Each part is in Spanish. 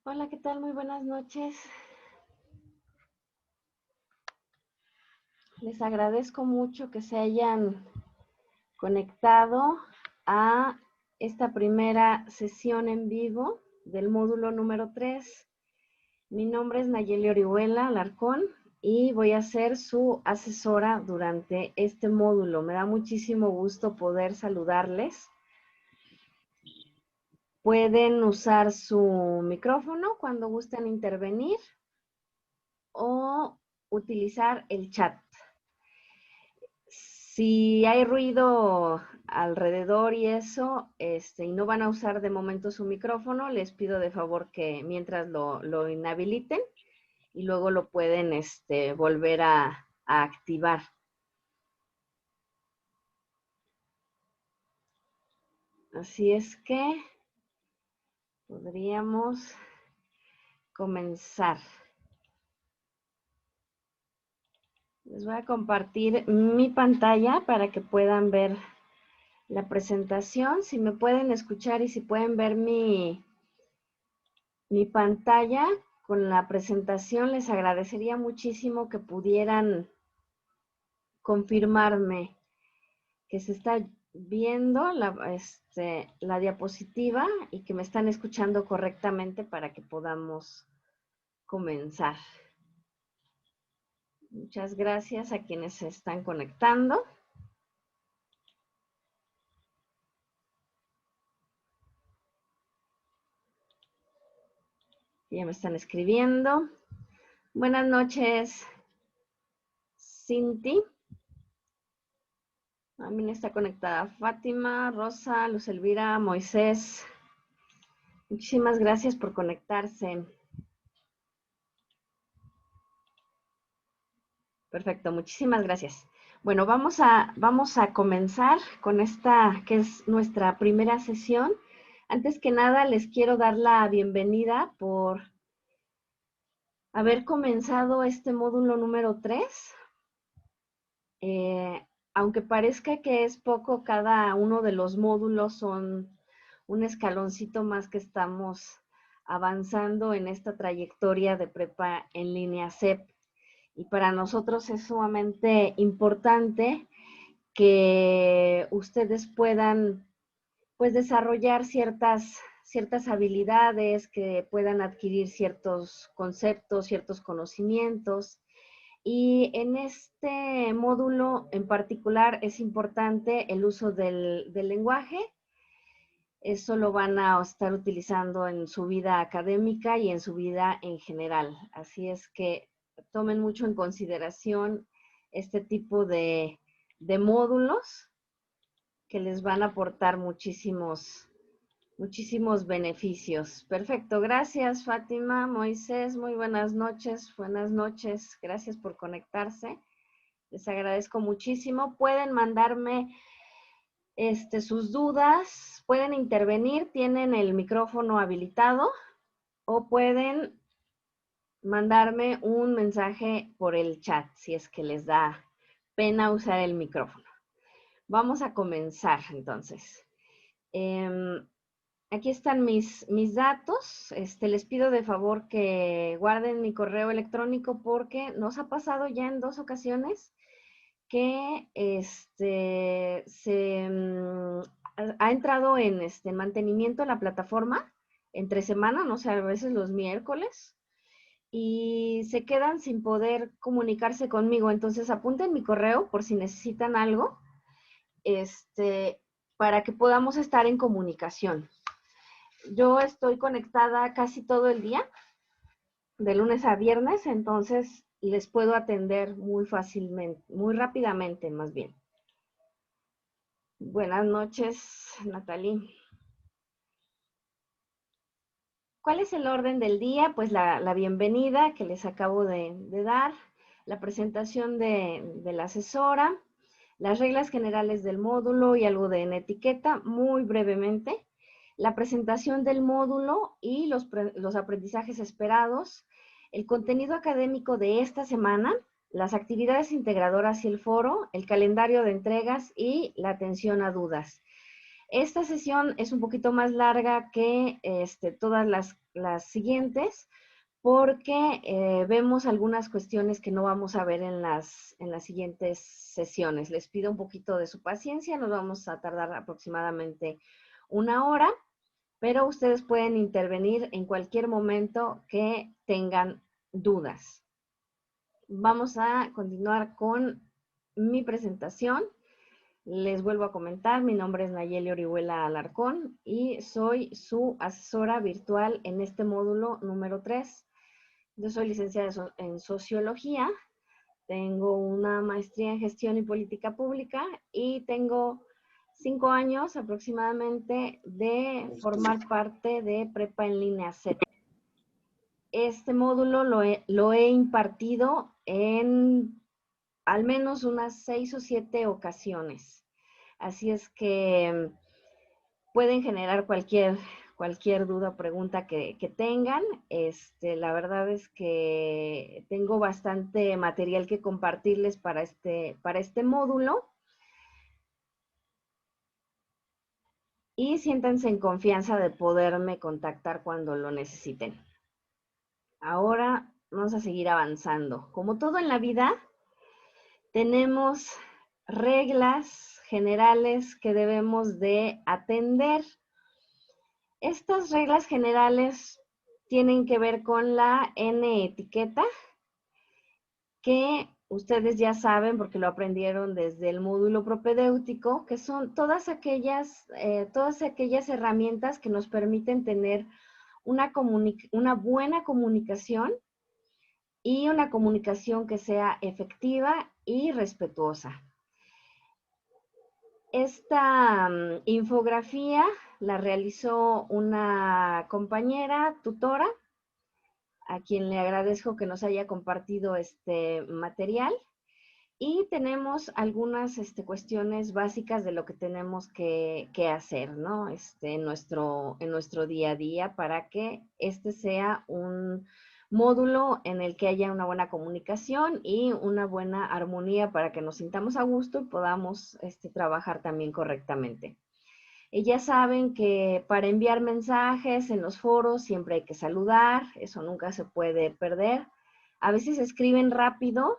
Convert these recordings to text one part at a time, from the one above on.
Hola, ¿qué tal? Muy buenas noches. Les agradezco mucho que se hayan conectado a esta primera sesión en vivo del módulo número 3. Mi nombre es Nayeli Orihuela Alarcón y voy a ser su asesora durante este módulo. Me da muchísimo gusto poder saludarles. Pueden usar su micrófono cuando gusten intervenir o utilizar el chat. Si hay ruido alrededor y eso, y no van a usar de momento su micrófono, les pido de favor que mientras lo inhabiliten y luego lo pueden volver a activar. Así es que podríamos comenzar. Les voy a compartir mi pantalla para que puedan ver la presentación. Si me pueden escuchar y si pueden ver mi pantalla con la presentación, les agradecería muchísimo que pudieran confirmarme que se está viendo la diapositiva y que me están escuchando correctamente para que podamos comenzar. Muchas gracias a quienes se están conectando. Ya me están escribiendo. Buenas noches, Cinti. También está conectada Fátima, Rosa, Luz Elvira, Moisés. Muchísimas gracias por conectarse. Perfecto, muchísimas gracias. Bueno, vamos a comenzar con esta que es nuestra primera sesión. Antes que nada, les quiero dar la bienvenida por haber comenzado este módulo número 3. Aunque parezca que es poco, cada uno de los módulos son un escaloncito más que estamos avanzando en esta trayectoria de prepa en línea CEP. Y para nosotros es sumamente importante que ustedes puedan pues desarrollar ciertas habilidades, que puedan adquirir ciertos conceptos, ciertos conocimientos. Y en este módulo en particular es importante el uso del lenguaje. Eso lo van a estar utilizando en su vida académica y en su vida en general. Así es que tomen mucho en consideración este tipo de módulos que les van a aportar muchísimos beneficios. Perfecto, gracias Fátima, Moisés, muy buenas noches, gracias por conectarse. Les agradezco muchísimo. Pueden mandarme sus dudas, pueden intervenir, tienen el micrófono habilitado o pueden mandarme un mensaje por el chat si es que les da pena usar el micrófono. Vamos a comenzar entonces. Aquí están mis datos. Les pido de favor que guarden mi correo electrónico porque nos ha pasado ya en 2 ocasiones que ha entrado en mantenimiento la plataforma entre semana, no sé, a veces los miércoles, y se quedan sin poder comunicarse conmigo. Entonces apunten mi correo por si necesitan algo, para que podamos estar en comunicación. Yo estoy conectada casi todo el día, de lunes a viernes, entonces les puedo atender muy fácilmente, muy rápidamente más bien. Buenas noches, Natalie. ¿Cuál es el orden del día? Pues la bienvenida que les acabo de dar, la presentación de la asesora, las reglas generales del módulo y algo de etiqueta, muy brevemente, la presentación del módulo y los aprendizajes esperados, el contenido académico de esta semana, las actividades integradoras y el foro, el calendario de entregas y la atención a dudas. Esta sesión es un poquito más larga que todas las siguientes, porque vemos algunas cuestiones que no vamos a ver en las siguientes sesiones. Les pido un poquito de su paciencia, nos vamos a tardar aproximadamente 1 hora, pero ustedes pueden intervenir en cualquier momento que tengan dudas. Vamos a continuar con mi presentación. Les vuelvo a comentar, mi nombre es Nayeli Orihuela Alarcón y soy su asesora virtual en este módulo número 3. Yo soy licenciada en Sociología, tengo una maestría en Gestión y Política Pública y tengo 5 años aproximadamente de formar parte de Prepa en Línea Z. Este módulo lo he impartido en al menos unas 6 o 7 ocasiones. Así es que pueden generar cualquier duda o pregunta que tengan. La verdad es que tengo bastante material que compartirles para este módulo. Y siéntanse en confianza de poderme contactar cuando lo necesiten. Ahora vamos a seguir avanzando. Como todo en la vida, tenemos reglas generales que debemos de atender. Estas reglas generales tienen que ver con la N-etiqueta, que ustedes ya saben porque lo aprendieron desde el módulo propedéutico, que son todas aquellas herramientas que nos permiten tener una buena comunicación y una comunicación que sea efectiva y respetuosa. Esta infografía la realizó una compañera tutora, a quien le agradezco que nos haya compartido este material. Y tenemos algunas cuestiones básicas de lo que tenemos que hacer, ¿no? En nuestro día a día para que este sea un módulo en el que haya una buena comunicación y una buena armonía para que nos sintamos a gusto y podamos trabajar también correctamente. Y ya saben que para enviar mensajes en los foros siempre hay que saludar, eso nunca se puede perder. A veces escriben rápido,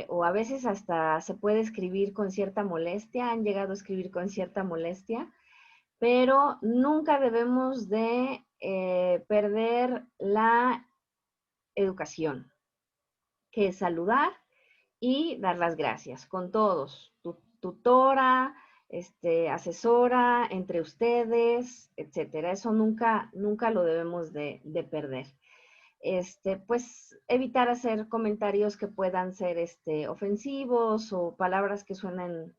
o a veces hasta se puede escribir con cierta molestia, han llegado a escribir con cierta molestia, pero nunca debemos de perder la educación, que es saludar y dar las gracias con todos, tutora, asesora, entre ustedes, etcétera. Eso nunca lo debemos de perder. Pues evitar hacer comentarios que puedan ser ofensivos o palabras que suenen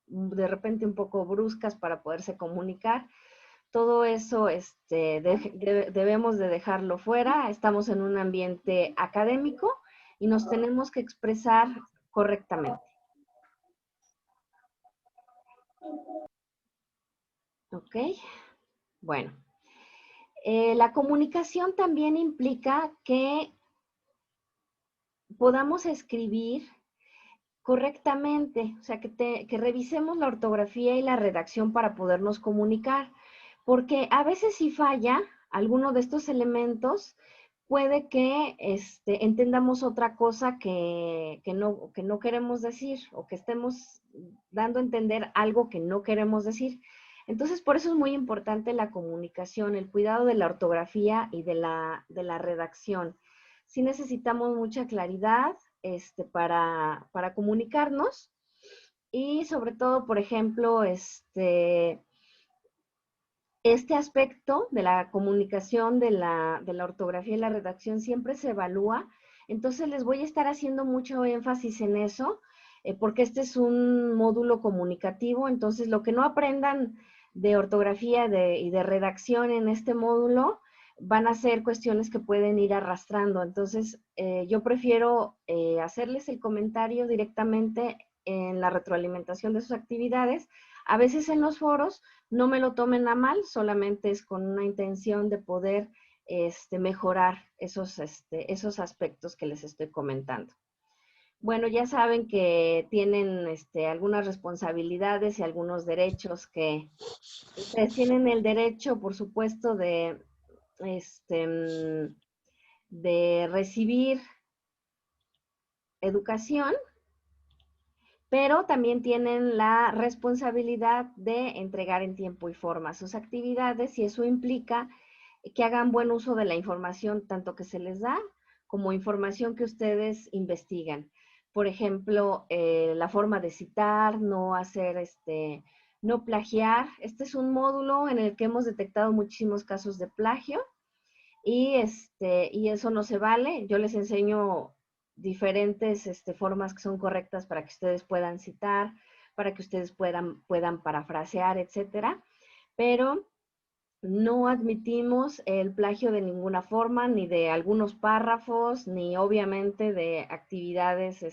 de repente un poco bruscas para poderse comunicar. Todo eso debemos de dejarlo fuera. Estamos en un ambiente académico y nos tenemos que expresar correctamente. ¿Ok? Bueno. La comunicación también implica que podamos escribir correctamente, o sea, que revisemos la ortografía y la redacción para podernos comunicar, porque a veces si falla alguno de estos elementos, puede que entendamos otra cosa que no queremos decir o que estemos dando a entender algo que no queremos decir. Entonces, por eso es muy importante la comunicación, el cuidado de la ortografía y de la redacción. Sí necesitamos mucha claridad para comunicarnos y sobre todo, por ejemplo, este aspecto de la comunicación, de la ortografía y la redacción siempre se evalúa. Entonces les voy a estar haciendo mucho énfasis en eso, porque este es un módulo comunicativo. Entonces lo que no aprendan de ortografía y de redacción en este módulo van a ser cuestiones que pueden ir arrastrando. Entonces yo prefiero hacerles el comentario directamente en la retroalimentación de sus actividades. A veces en los foros no me lo tomen a mal, solamente es con una intención de poder mejorar esos aspectos que les estoy comentando. Bueno, ya saben que tienen algunas responsabilidades y algunos derechos que ustedes tienen el derecho, por supuesto, este, mm, de recibir educación, pero también tienen la responsabilidad de entregar en tiempo y forma sus actividades y eso implica que hagan buen uso de la información, tanto que se les da como información que ustedes investigan. Por ejemplo, la forma de citar, no hacer no plagiar. Este es un módulo en el que hemos detectado muchísimos casos de plagio y eso no se vale. Yo les enseño diferentes formas que son correctas para que ustedes puedan citar, para que ustedes puedan parafrasear, etcétera. Pero no admitimos el plagio de ninguna forma, ni de algunos párrafos, ni obviamente de actividades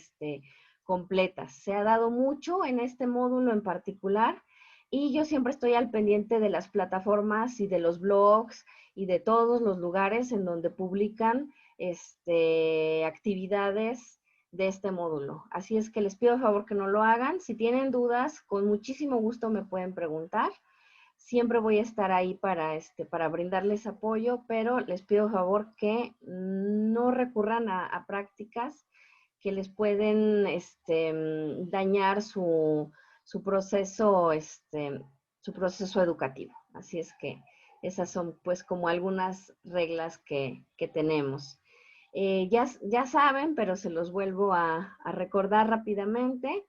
completas. Se ha dado mucho en este módulo en particular y yo siempre estoy al pendiente de las plataformas y de los blogs y de todos los lugares en donde publican actividades de este módulo. Así es que les pido por favor que no lo hagan. Si tienen dudas, con muchísimo gusto me pueden preguntar. Siempre voy a estar ahí para brindarles apoyo, pero les pido por favor que no recurran a prácticas que les pueden dañar su proceso educativo. Así es que esas son pues como algunas reglas que tenemos. Ya saben, pero se los vuelvo a recordar rápidamente.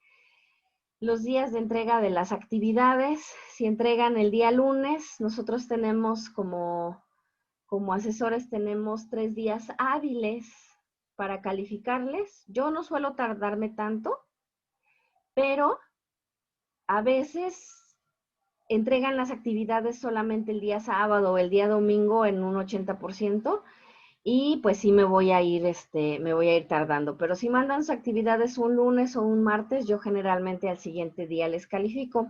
Los días de entrega de las actividades, si entregan el día lunes, nosotros tenemos como asesores, tenemos 3 días hábiles para calificarles. Yo no suelo tardarme tanto, pero a veces entregan las actividades solamente el día sábado o el día domingo en un 80%. Y pues sí me voy a ir tardando. Pero si mandan sus actividades un lunes o un martes, yo generalmente al siguiente día les califico.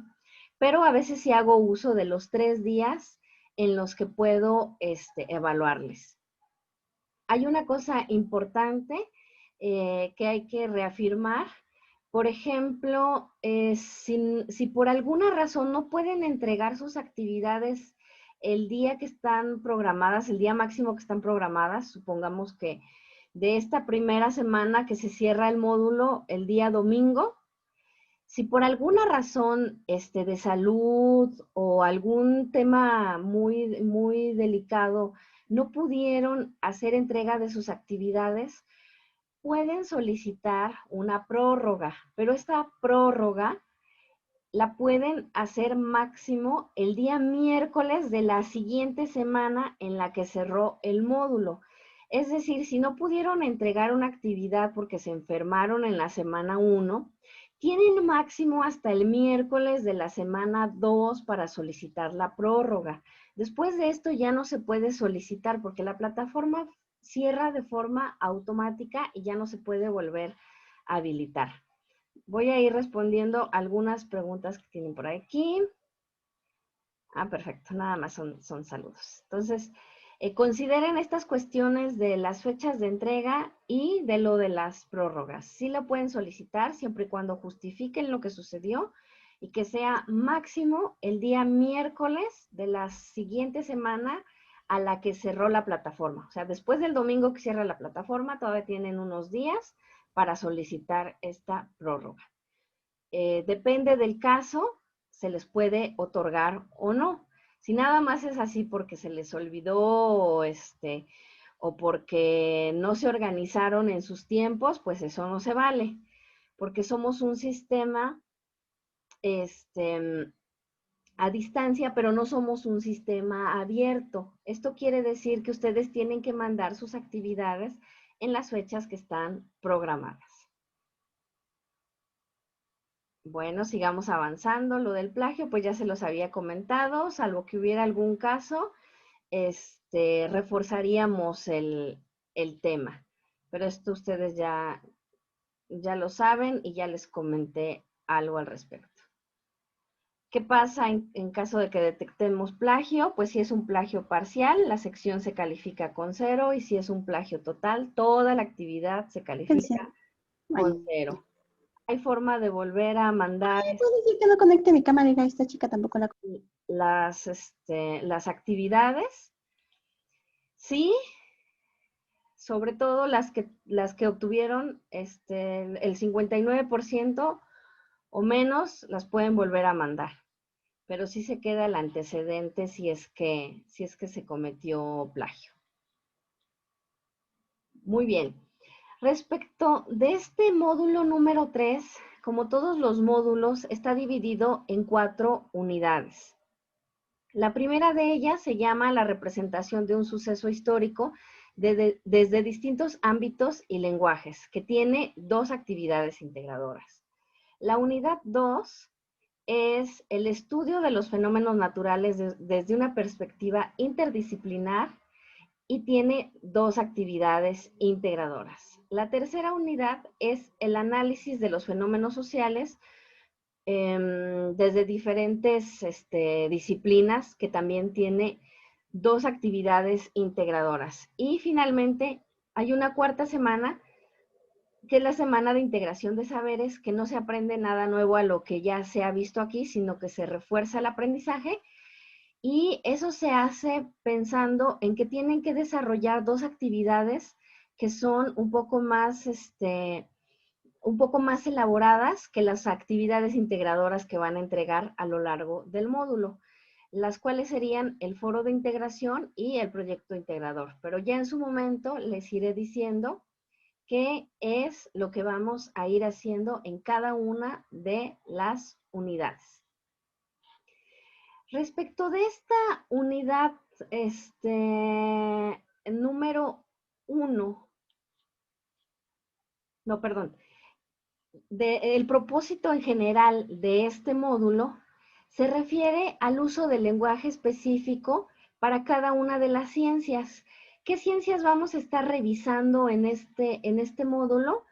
Pero a veces sí hago uso de los 3 días en los que puedo evaluarles. Hay una cosa importante que hay que reafirmar. Por ejemplo, si por alguna razón no pueden entregar sus actividades el día que están programadas, el día máximo que están programadas, supongamos que de esta primera semana que se cierra el módulo el día domingo, si por alguna razón de salud o algún tema muy, muy delicado no pudieron hacer entrega de sus actividades, pueden solicitar una prórroga, pero esta prórroga la pueden hacer máximo el día miércoles de la siguiente semana en la que cerró el módulo. Es decir, si no pudieron entregar una actividad porque se enfermaron en la semana 1, tienen máximo hasta el miércoles de la semana 2 para solicitar la prórroga. Después de esto ya no se puede solicitar porque la plataforma cierra de forma automática y ya no se puede volver a habilitar. Voy a ir respondiendo algunas preguntas que tienen por aquí. Perfecto, nada más son saludos. Entonces, consideren estas cuestiones de las fechas de entrega y de lo de las prórrogas. Sí lo pueden solicitar siempre y cuando justifiquen lo que sucedió y que sea máximo el día miércoles de la siguiente semana a la que cerró la plataforma. O sea, después del domingo que cierra la plataforma, todavía tienen unos días para solicitar esta prórroga. Depende del caso, se les puede otorgar o no. Si nada más es así porque se les olvidó o porque no se organizaron en sus tiempos, pues eso no se vale, porque somos un sistema a distancia, pero no somos un sistema abierto. Esto quiere decir que ustedes tienen que mandar sus actividades en las fechas que están programadas. Bueno, sigamos avanzando. Lo del plagio, pues ya se los había comentado, salvo que hubiera algún caso, reforzaríamos el tema. Pero esto ustedes ya lo saben y ya les comenté algo al respecto. ¿Qué pasa en caso de que detectemos plagio? Pues si es un plagio parcial, la sección se califica con 0 y si es un plagio total, toda la actividad se califica con 0. Hay forma de volver a mandar ¿Puedo decir que no conecte mi cámara? Diga, esta chica tampoco la... las actividades. Sí, sobre todo las que obtuvieron el 59% o menos las pueden volver a mandar. Pero sí se queda el antecedente si es que se cometió plagio. Muy bien. Respecto de este módulo número 3, como todos los módulos, está dividido en 4 unidades. La primera de ellas se llama la representación de un suceso histórico desde distintos ámbitos y lenguajes, que tiene 2 actividades integradoras. La unidad 2 es el estudio de los fenómenos naturales desde una perspectiva interdisciplinar y tiene 2 actividades integradoras. La tercera unidad es el análisis de los fenómenos sociales desde diferentes disciplinas, que también tiene 2 actividades integradoras. Y finalmente hay una cuarta semana, que es la semana de integración de saberes, que no se aprende nada nuevo a lo que ya se ha visto aquí, sino que se refuerza el aprendizaje. Y eso se hace pensando en que tienen que desarrollar 2 actividades que son un poco más elaboradas que las actividades integradoras que van a entregar a lo largo del módulo, las cuales serían el foro de integración y el proyecto integrador. Pero ya en su momento les iré diciendo qué es lo que vamos a ir haciendo en cada una de las unidades. Respecto de esta unidad número 1, no, perdón, el propósito en general de este módulo se refiere al uso del lenguaje específico para cada una de las ciencias. ¿Qué ciencias vamos a estar revisando en este módulo?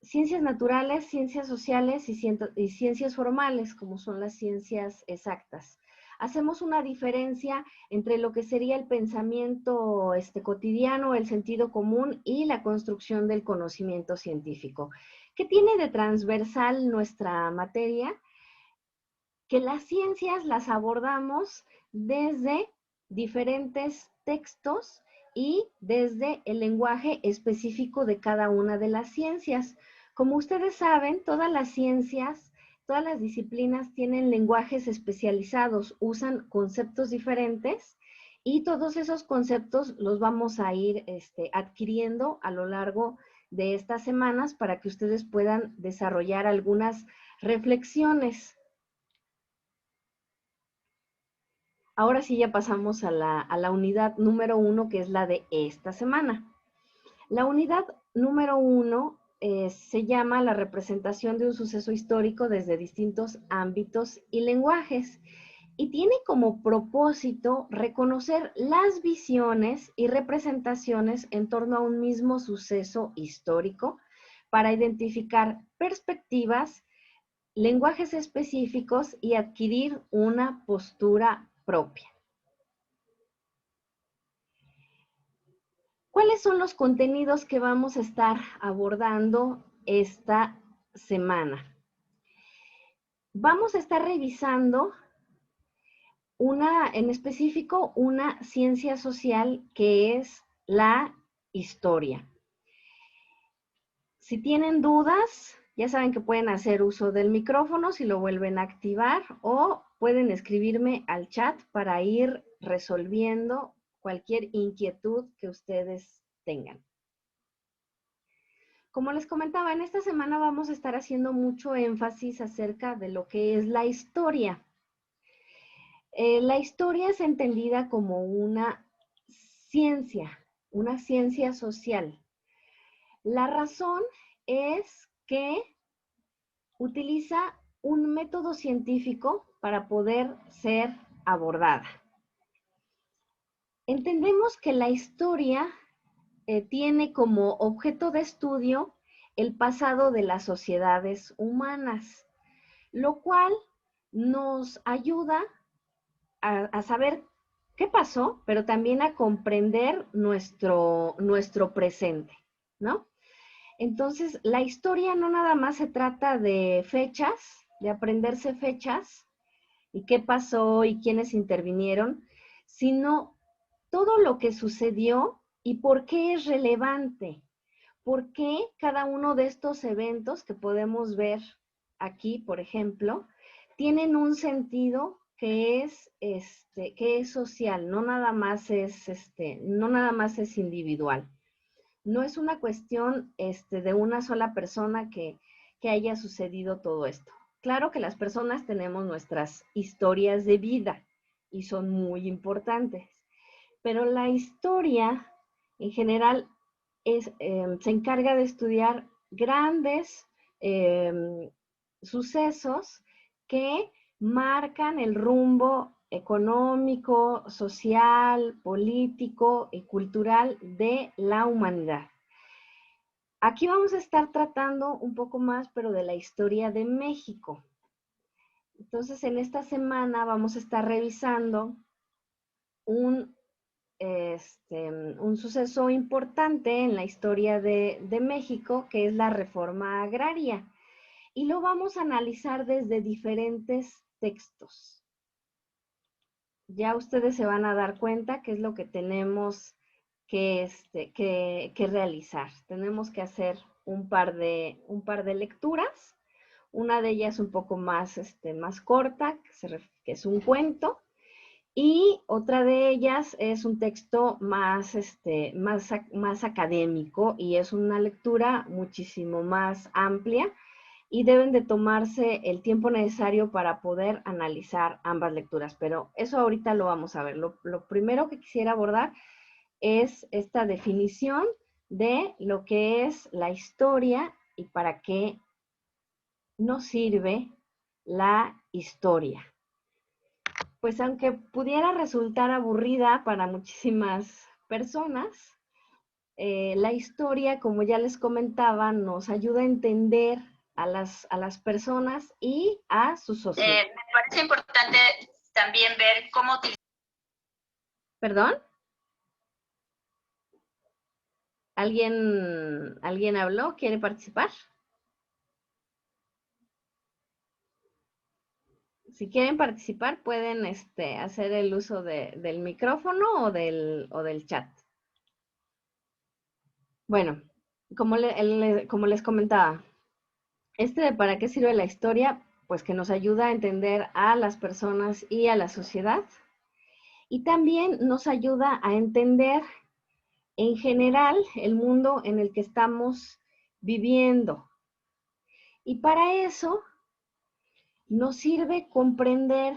Ciencias naturales, ciencias sociales y ciencias formales, como son las ciencias exactas. Hacemos una diferencia entre lo que sería el pensamiento cotidiano, el sentido común y la construcción del conocimiento científico. ¿Qué tiene de transversal nuestra materia? Que las ciencias las abordamos desde diferentes textos y desde el lenguaje específico de cada una de las ciencias. Como ustedes saben, todas las ciencias, todas las disciplinas tienen lenguajes especializados, usan conceptos diferentes y todos esos conceptos los vamos a ir adquiriendo a lo largo de estas semanas para que ustedes puedan desarrollar algunas reflexiones. Ahora sí ya pasamos a la unidad número 1, que es la de esta semana. La unidad número 1 se llama la representación de un suceso histórico desde distintos ámbitos y lenguajes, y tiene como propósito reconocer las visiones y representaciones en torno a un mismo suceso histórico para identificar perspectivas, lenguajes específicos y adquirir una postura propia. ¿Cuáles son los contenidos que vamos a estar abordando esta semana? Vamos a estar revisando en específico una ciencia social que es la historia. Si tienen dudas, ya saben que pueden hacer uso del micrófono si lo vuelven a activar, o pueden escribirme al chat para ir resolviendo cualquier inquietud que ustedes tengan. Como les comentaba, en esta semana vamos a estar haciendo mucho énfasis acerca de lo que es la historia. La historia es entendida como una ciencia social. La razón es que utiliza un método científico para poder ser abordada. Entendemos que la historia tiene como objeto de estudio el pasado de las sociedades humanas, lo cual nos ayuda a saber qué pasó, pero también a comprender nuestro presente, ¿no? Entonces, la historia no nada más se trata de fechas, de aprenderse fechas y qué pasó y quiénes intervinieron, sino todo lo que sucedió y por qué es relevante. ¿Por qué cada uno de estos eventos que podemos ver aquí, por ejemplo, tienen un sentido que es social, no nada más es individual? No es una cuestión de una sola persona que haya sucedido todo esto. Claro que las personas tenemos nuestras historias de vida y son muy importantes, pero la historia en general se encarga de estudiar grandes eh, sucesos que marcan el rumbo económico, social, político y cultural de la humanidad. Aquí vamos a estar tratando un poco más, pero de la historia de México. Entonces, en esta semana vamos a estar revisando un un suceso importante en la historia de México, que es la reforma agraria. Y lo vamos a analizar desde diferentes textos. Ya ustedes se van a dar cuenta qué es lo que tenemos que realizar. Tenemos que hacer un par de lecturas. Una de ellas un poco más corta, que es un cuento. Y otra de ellas es un texto más académico y es una lectura muchísimo más amplia y deben de tomarse el tiempo necesario para poder analizar ambas lecturas. Pero eso ahorita lo vamos a ver. Lo primero que quisiera abordar es esta definición de lo que es la historia y para qué nos sirve la historia. Pues aunque pudiera resultar aburrida para muchísimas personas, la historia, como ya les comentaba, nos ayuda a entender a las personas y a su sociedad. Me parece importante también ver cómo utilizar. ¿Perdón? ¿Alguien habló? ¿Quiere participar? Si quieren participar, pueden hacer el uso del micrófono o del chat. Bueno, como les comentaba, de para qué sirve la historia, pues que nos ayuda a entender a las personas y a la sociedad. Y también nos ayuda a entender en general el mundo en el que estamos viviendo. Y para eso nos sirve comprender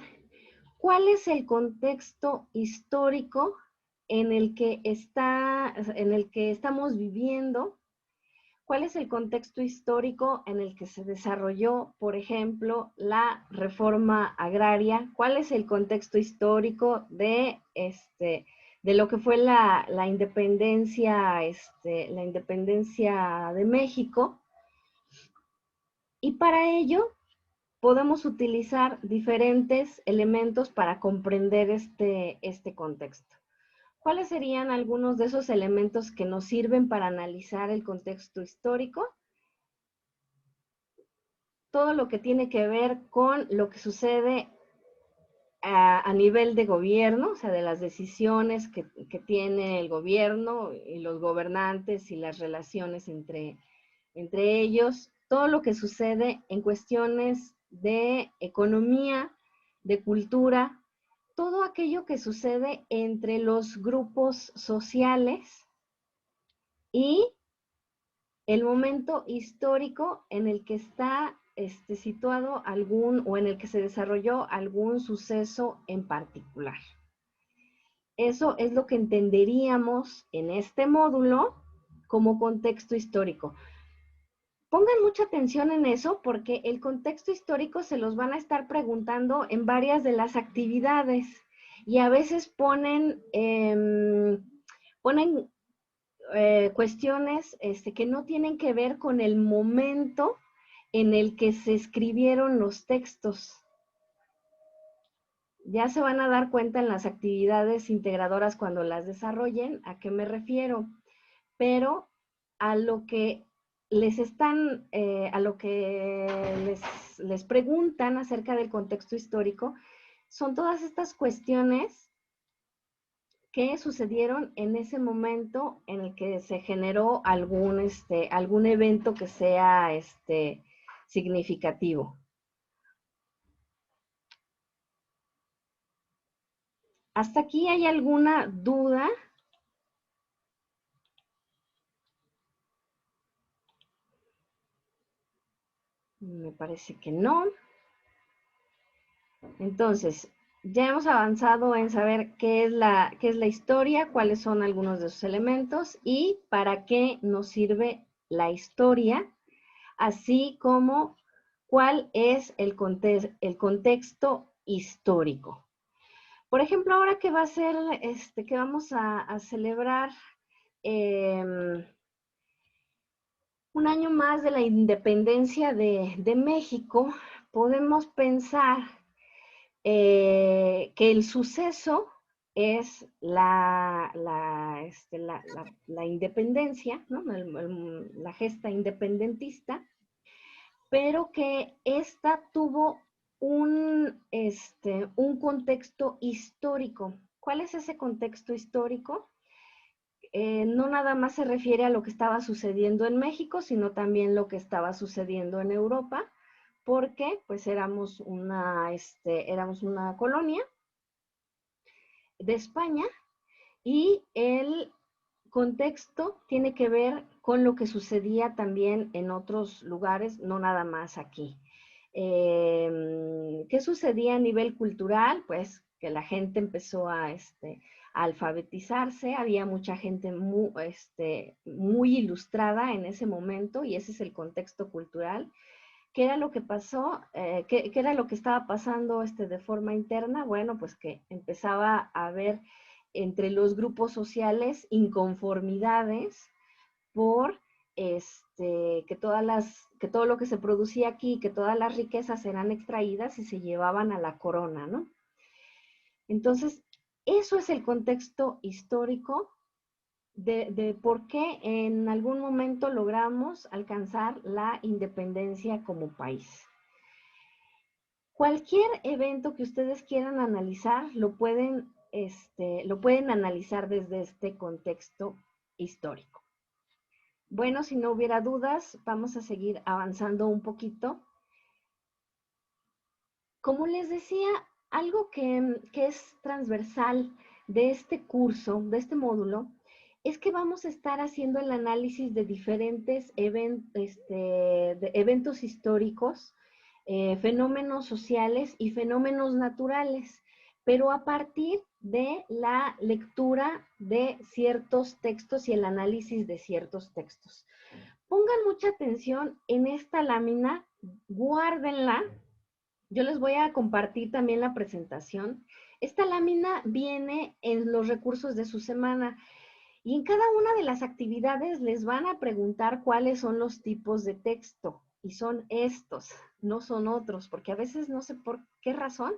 cuál es el contexto histórico en el que estamos viviendo. ¿Cuál es el contexto histórico en el que se desarrolló, por ejemplo, la reforma agraria? ¿Cuál es el contexto histórico de lo que fue la independencia, la independencia de México? Y para ello podemos utilizar diferentes elementos para comprender este contexto. ¿Cuáles serían algunos de esos elementos que nos sirven para analizar el contexto histórico? Todo lo que tiene que ver con lo que sucede a nivel de gobierno, o sea, de las decisiones que tiene el gobierno y los gobernantes y las relaciones entre ellos, todo lo que sucede en cuestiones de economía, de cultura, todo aquello que sucede entre los grupos sociales y el momento histórico en el que está situado o en el que se desarrolló algún suceso en particular. Eso es lo que entenderíamos en este módulo como contexto histórico. Pongan mucha atención en eso porque el contexto histórico se los van a estar preguntando en varias de las actividades y a veces ponen cuestiones que no tienen que ver con el momento en el que se escribieron los textos. Ya se van a dar cuenta en las actividades integradoras cuando las desarrollen a qué me refiero, pero a lo que a lo que les preguntan acerca del contexto histórico, son todas estas cuestiones que sucedieron en ese momento en el que se generó algún evento que sea significativo. ¿Hasta aquí hay alguna duda? Me parece que no. Entonces, ya hemos avanzado en saber qué es la historia, cuáles son algunos de sus elementos y para qué nos sirve la historia, así como cuál es el contexto histórico. Por ejemplo, ahora que va a ser, que vamos a celebrar un año más de la independencia de México, podemos pensar que el suceso es la independencia, ¿no? La gesta independentista, pero que esta tuvo un contexto histórico. ¿Cuál es ese contexto histórico? No nada más se refiere a lo que estaba sucediendo en México, sino también lo que estaba sucediendo en Europa, porque pues éramos una colonia de España y el contexto tiene que ver con lo que sucedía también en otros lugares, no nada más aquí. ¿Qué sucedía a nivel cultural? Pues que la gente empezó a alfabetizarse, había mucha gente muy ilustrada en ese momento y ese es el contexto cultural. ¿Qué era lo que pasó? ¿Qué era lo que estaba pasando de forma interna? Bueno, pues que empezaba a haber entre los grupos sociales inconformidades por que todo lo que se producía aquí, que todas las riquezas eran extraídas y se llevaban a la corona, ¿no? Entonces, eso es el contexto histórico de por qué en algún momento logramos alcanzar la independencia como país. Cualquier evento que ustedes quieran analizar, lo pueden analizar desde este contexto histórico. Bueno, si no hubiera dudas, vamos a seguir avanzando un poquito. Como les decía, algo que es transversal de este curso, de este módulo, es que vamos a estar haciendo el análisis de diferentes eventos históricos, fenómenos sociales y fenómenos naturales, pero a partir de la lectura de ciertos textos y el análisis de ciertos textos. Pongan mucha atención en esta lámina, guárdenla. Yo les voy a compartir también la presentación. Esta lámina viene en los recursos de su semana y en cada una de las actividades les van a preguntar cuáles son los tipos de texto y son estos, no son otros, porque a veces no sé por qué razón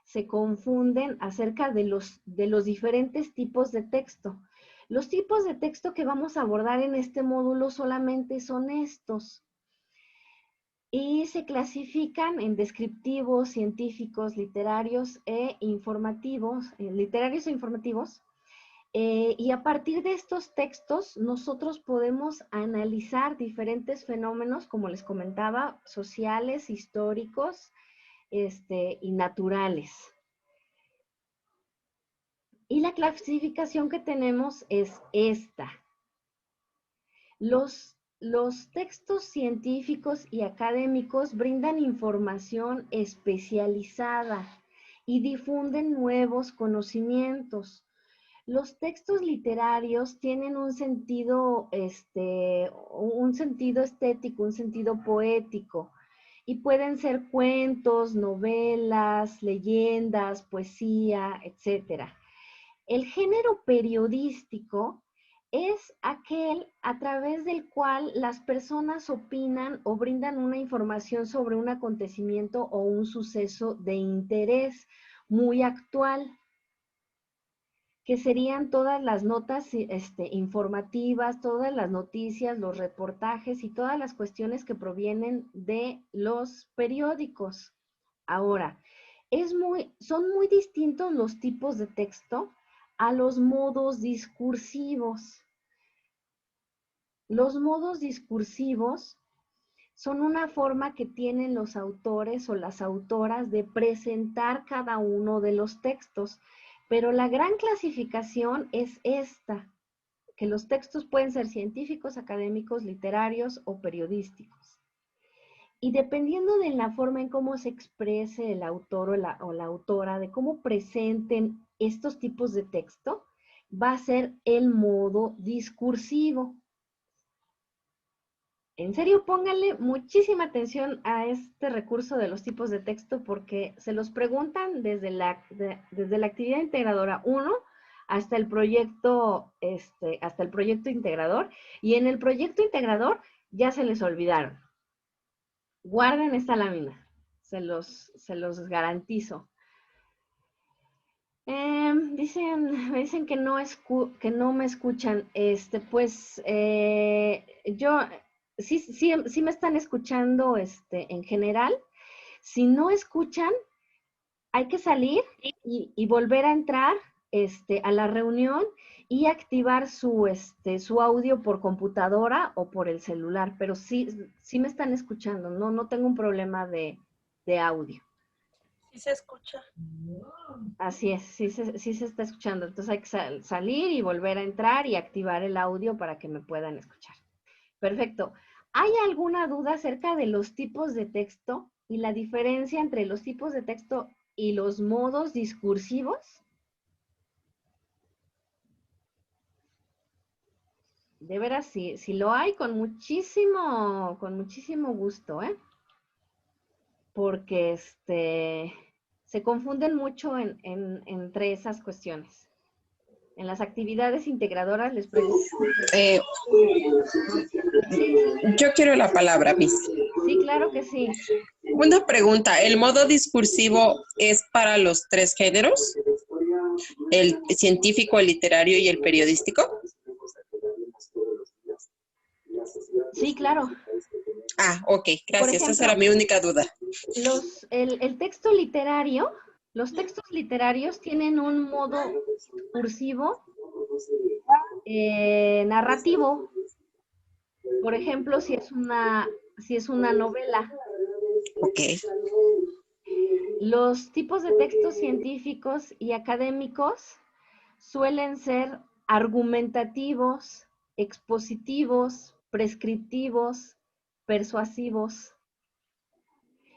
se confunden acerca de los diferentes tipos de texto. Los tipos de texto que vamos a abordar en este módulo solamente son estos. Y se clasifican en descriptivos, científicos, literarios e informativos, y a partir de estos textos nosotros podemos analizar diferentes fenómenos, como les comentaba, sociales, históricos, y naturales. Y la clasificación que tenemos es esta. Los textos científicos y académicos brindan información especializada y difunden nuevos conocimientos. Los textos literarios tienen un sentido estético, un sentido poético, y pueden ser cuentos, novelas, leyendas, poesía, etc. El género periodístico es aquel a través del cual las personas opinan o brindan una información sobre un acontecimiento o un suceso de interés muy actual. que serían todas las notas informativas, todas las noticias, los reportajes y todas las cuestiones que provienen de los periódicos. Ahora, son muy distintos los tipos de texto a los modos discursivos. Los modos discursivos son una forma que tienen los autores o las autoras de presentar cada uno de los textos. Pero la gran clasificación es esta, que los textos pueden ser científicos, académicos, literarios o periodísticos. Y dependiendo de la forma en cómo se exprese el autor o la autora, de cómo presenten estos tipos de texto, va a ser el modo discursivo. En serio, pónganle muchísima atención a este recurso de los tipos de texto porque se los preguntan desde la actividad integradora 1 hasta el proyecto integrador, y en el proyecto integrador ya se les olvidaron. Guarden esta lámina, se los garantizo. Dicen que no me escuchan. Yo sí me están escuchando en general. Si no escuchan, hay que salir y volver a entrar a la reunión y activar su audio por computadora o por el celular, pero sí me están escuchando, no tengo un problema de audio. Sí se escucha. Así es, sí se está escuchando. Entonces hay que salir y volver a entrar y activar el audio para que me puedan escuchar. Perfecto. ¿Hay alguna duda acerca de los tipos de texto y la diferencia entre los tipos de texto y los modos discursivos? De veras, si lo hay, con muchísimo gusto, ¿eh? Porque se confunden mucho entre esas cuestiones. En las actividades integradoras les pregunto. Yo quiero la palabra, Miss. Sí, claro que sí. Una pregunta, ¿el modo discursivo es para los 3 géneros? ¿El científico, el literario y el periodístico? Sí, claro. Ah, ok, gracias. Ejemplo, esa era mi única duda. El texto literario, los textos literarios tienen un modo discursivo narrativo. Por ejemplo, si es una novela. Ok. Los tipos de textos científicos y académicos suelen ser argumentativos, expositivos, prescriptivos, persuasivos.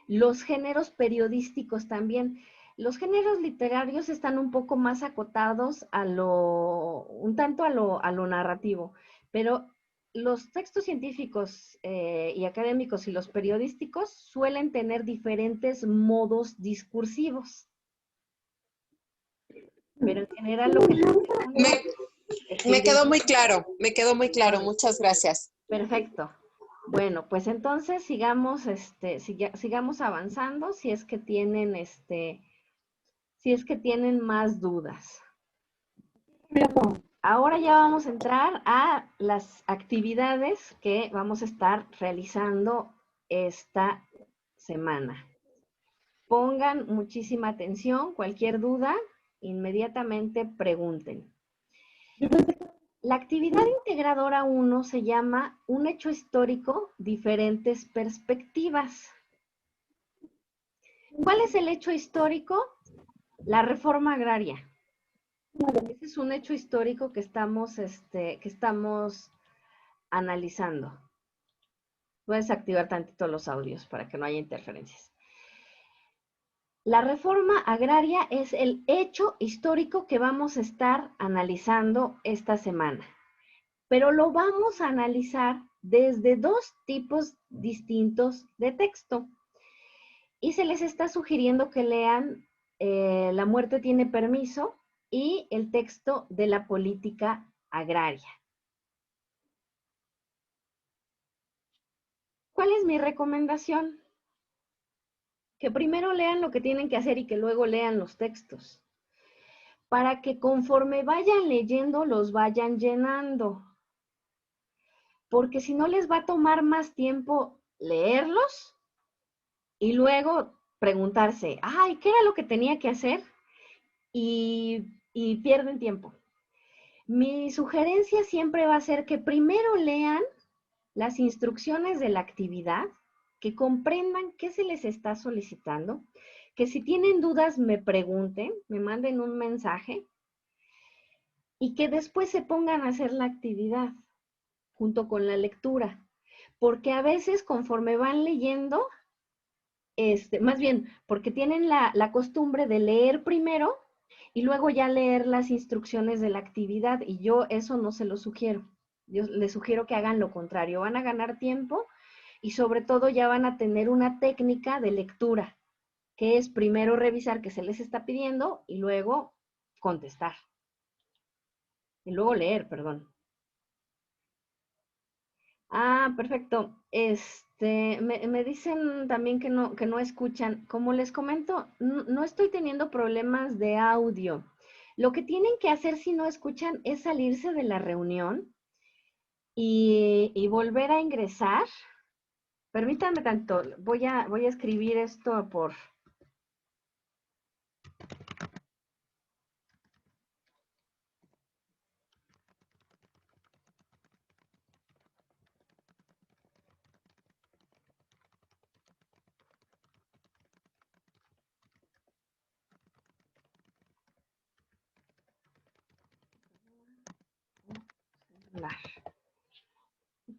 Los géneros periodísticos también. Los géneros literarios están un poco más acotados un tanto a lo narrativo, pero los textos científicos y académicos y los periodísticos suelen tener diferentes modos discursivos. Pero en general lo que... Me quedó muy claro, muchas gracias. Perfecto. Bueno, pues entonces sigamos avanzando si es que tienen más dudas. Ahora ya vamos a entrar a las actividades que vamos a estar realizando esta semana. Pongan muchísima atención, cualquier duda, inmediatamente pregunten. La actividad integradora 1 se llama Un hecho histórico, diferentes perspectivas. ¿Cuál es el hecho histórico? La reforma agraria. Ese es un hecho histórico que estamos analizando. Puedes activar tantito los audios para que no haya interferencias. La reforma agraria es el hecho histórico que vamos a estar analizando esta semana. Pero lo vamos a analizar desde 2 tipos distintos de texto. Y se les está sugiriendo que lean La muerte tiene permiso y el texto de la política agraria. ¿Cuál es mi recomendación? Que primero lean lo que tienen que hacer y que luego lean los textos. para que conforme vayan leyendo los vayan llenando. Porque si no les va a tomar más tiempo leerlos y luego preguntarse, ay, ¿qué era lo que tenía que hacer? Y pierden tiempo. Mi sugerencia siempre va a ser que primero lean las instrucciones de la actividad, que comprendan qué se les está solicitando, que si tienen dudas me pregunten, me manden un mensaje y que después se pongan a hacer la actividad junto con la lectura. Porque a veces conforme van leyendo, más bien, porque tienen la costumbre de leer primero y luego ya leer las instrucciones de la actividad, y yo eso no se lo sugiero. Yo les sugiero que hagan lo contrario, van a ganar tiempo y sobre todo ya van a tener una técnica de lectura, que es primero revisar qué se les está pidiendo y luego contestar. Y luego leer, perdón. Ah, perfecto. Me dicen también que no escuchan. Como les comento, no estoy teniendo problemas de audio. Lo que tienen que hacer si no escuchan es salirse de la reunión y volver a ingresar. Permítanme tanto, voy a escribir esto por...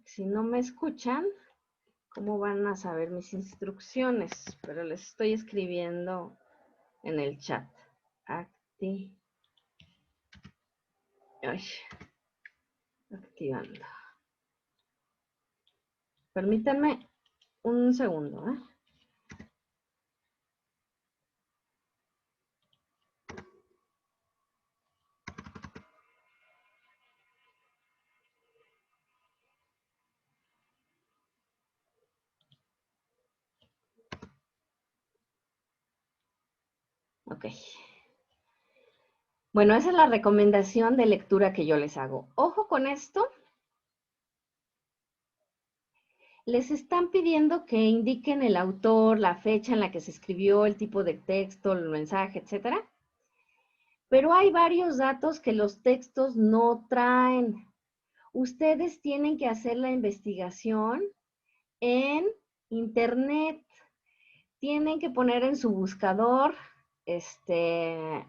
Si no me escuchan, ¿cómo van a saber mis instrucciones? Pero les estoy escribiendo en el chat. Activando. Permítanme un segundo, ¿eh? Ok. Bueno, esa es la recomendación de lectura que yo les hago. Ojo con esto. Les están pidiendo que indiquen el autor, la fecha en la que se escribió, el tipo de texto, el mensaje, etcétera. Pero hay varios datos que los textos no traen. Ustedes tienen que hacer la investigación en internet. Tienen que poner en su buscador,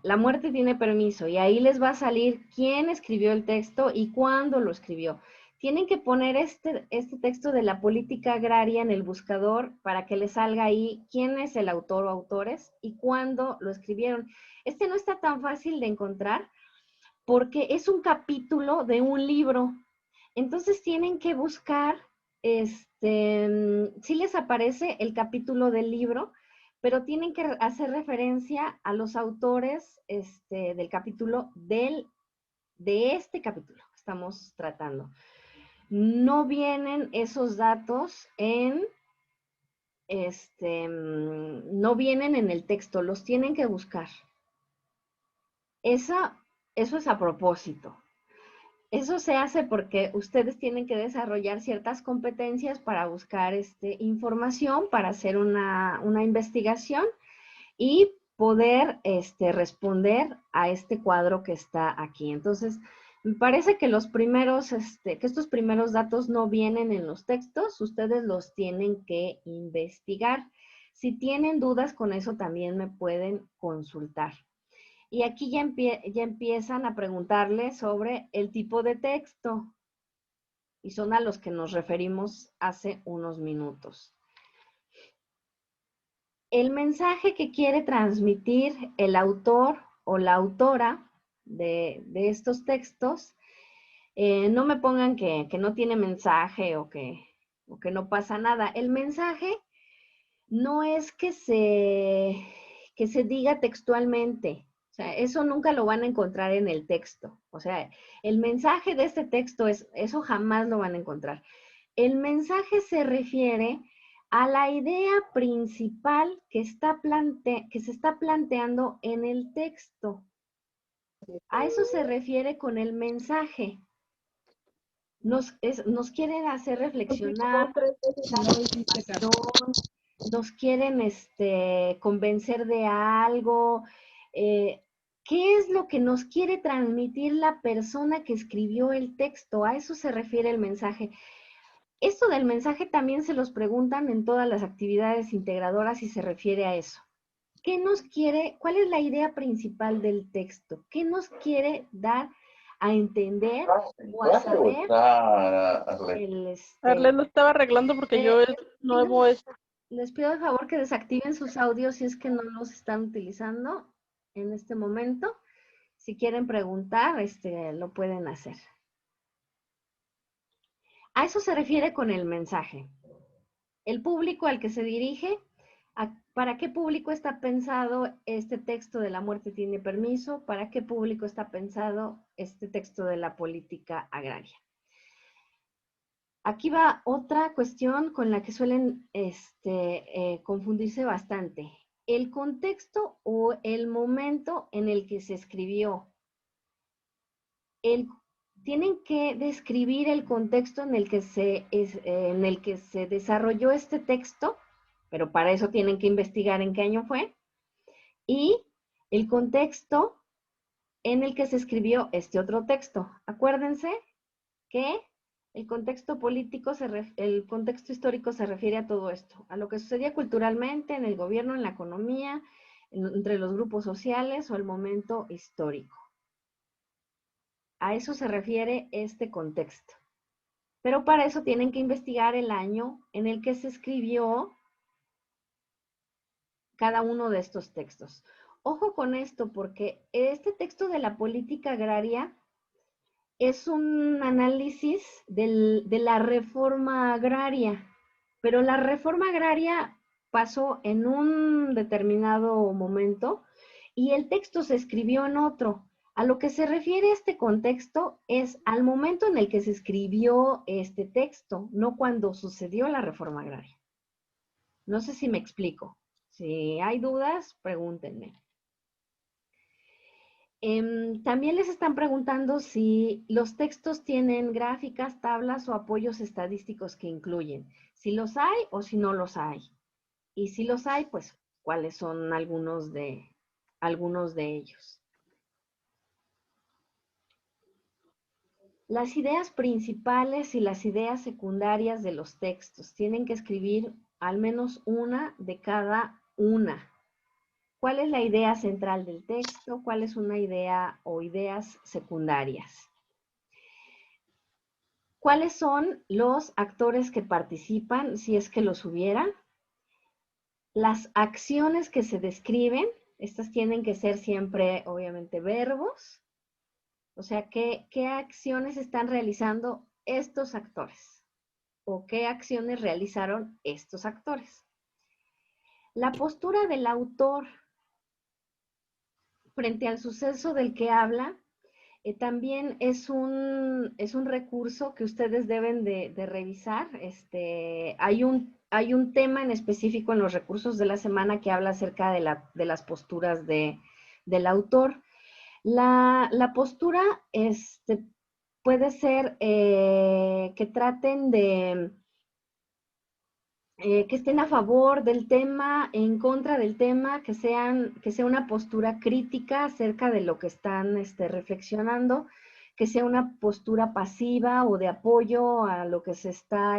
la muerte tiene permiso, y ahí les va a salir quién escribió el texto y cuándo lo escribió. Tienen que poner este texto de la política agraria en el buscador para que les salga ahí quién es el autor o autores y cuándo lo escribieron. No está tan fácil de encontrar porque es un capítulo de un libro. Entonces tienen que buscar, sí les aparece el capítulo del libro, pero tienen que hacer referencia a los autores del capítulo, de este capítulo que estamos tratando. No vienen esos datos no vienen en el texto, los tienen que buscar. Eso es a propósito. Eso se hace porque ustedes tienen que desarrollar ciertas competencias para buscar información, para hacer una investigación y poder responder a este cuadro que está aquí. Entonces, me parece que que estos primeros datos no vienen en los textos, ustedes los tienen que investigar. Si tienen dudas con eso, también me pueden consultar. Y aquí ya empiezan a preguntarle sobre el tipo de texto. Y son a los que nos referimos hace unos minutos. El mensaje que quiere transmitir el autor o la autora de estos textos, no me pongan que no tiene mensaje o que no pasa nada. El mensaje no es que se diga textualmente. O sea, eso nunca lo van a encontrar en el texto. O sea, el mensaje de este texto eso jamás lo van a encontrar. El mensaje se refiere a la idea principal que se está planteando en el texto. A eso se refiere con el mensaje. Nos quieren hacer reflexionar, nos quieren convencer de algo. ¿Qué es lo que nos quiere transmitir la persona que escribió el texto? A eso se refiere el mensaje. Esto del mensaje también se los preguntan en todas las actividades integradoras y se refiere a eso. ¿Qué nos quiere, cuál es la idea principal del texto? ¿Qué nos quiere dar a entender o a saber? Arlet lo estaba arreglando porque yo es nuevo esto. Les pido el favor que desactiven sus audios si es que no los están utilizando en este momento. Si quieren preguntar, lo pueden hacer. A eso se refiere con el mensaje. El público al que se dirige, ¿para qué público está pensado este texto de La muerte tiene permiso? ¿Para qué público está pensado este texto de la política agraria? Aquí va otra cuestión con la que suelen confundirse bastante. El contexto o el momento en el que se escribió. Tienen que describir el contexto en el que se desarrolló este texto, pero para eso tienen que investigar en qué año fue, y el contexto en el que se escribió este otro texto. Acuérdense que el contexto político, el contexto histórico se refiere a todo esto, a lo que sucedía culturalmente, en el gobierno, en la economía, entre los grupos sociales o el momento histórico. A eso se refiere este contexto. Pero para eso tienen que investigar el año en el que se escribió cada uno de estos textos. Ojo con esto, porque este texto de la política agraria es un análisis de la reforma agraria, pero la reforma agraria pasó en un determinado momento y el texto se escribió en otro. A lo que se refiere este contexto es al momento en el que se escribió este texto, no cuando sucedió la reforma agraria. No sé si me explico. Si hay dudas, pregúntenme. También les están preguntando si los textos tienen gráficas, tablas o apoyos estadísticos que incluyen. Si los hay o si no los hay. Y si los hay, pues, ¿cuáles son algunos de ellos? Las ideas principales y las ideas secundarias de los textos. Tienen que escribir al menos una de cada una. ¿Cuál es la idea central del texto? ¿Cuál es una idea o ideas secundarias? ¿Cuáles son los actores que participan, si es que los hubiera? Las acciones que se describen, estas tienen que ser siempre, obviamente, verbos. O sea, ¿qué acciones están realizando estos actores? ¿O qué acciones realizaron estos actores? La postura del autor frente al suceso del que habla también es un recurso que ustedes deben de revisar. Hay un tema en específico en los recursos de la semana que habla acerca de las posturas del autor. La postura puede ser que traten de que estén a favor del tema, en contra del tema, que sea una postura crítica acerca de lo que están reflexionando, que sea una postura pasiva o de apoyo a lo que se está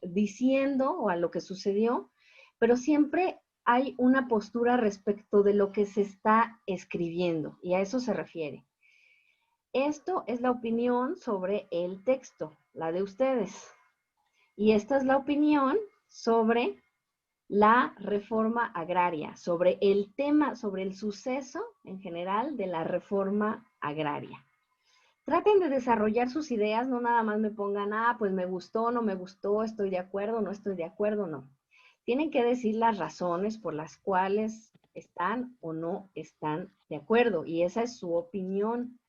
diciendo o a lo que sucedió, pero siempre hay una postura respecto de lo que se está escribiendo, y a eso se refiere. Esto es la opinión sobre el texto, la de ustedes. Y esta es la opinión sobre la reforma agraria, sobre el tema, sobre el suceso en general de la reforma agraria. Traten de desarrollar sus ideas, no nada más me pongan, pues me gustó, no me gustó, estoy de acuerdo, no estoy de acuerdo, no. Tienen que decir las razones por las cuales están o no están de acuerdo, y esa es su opinión,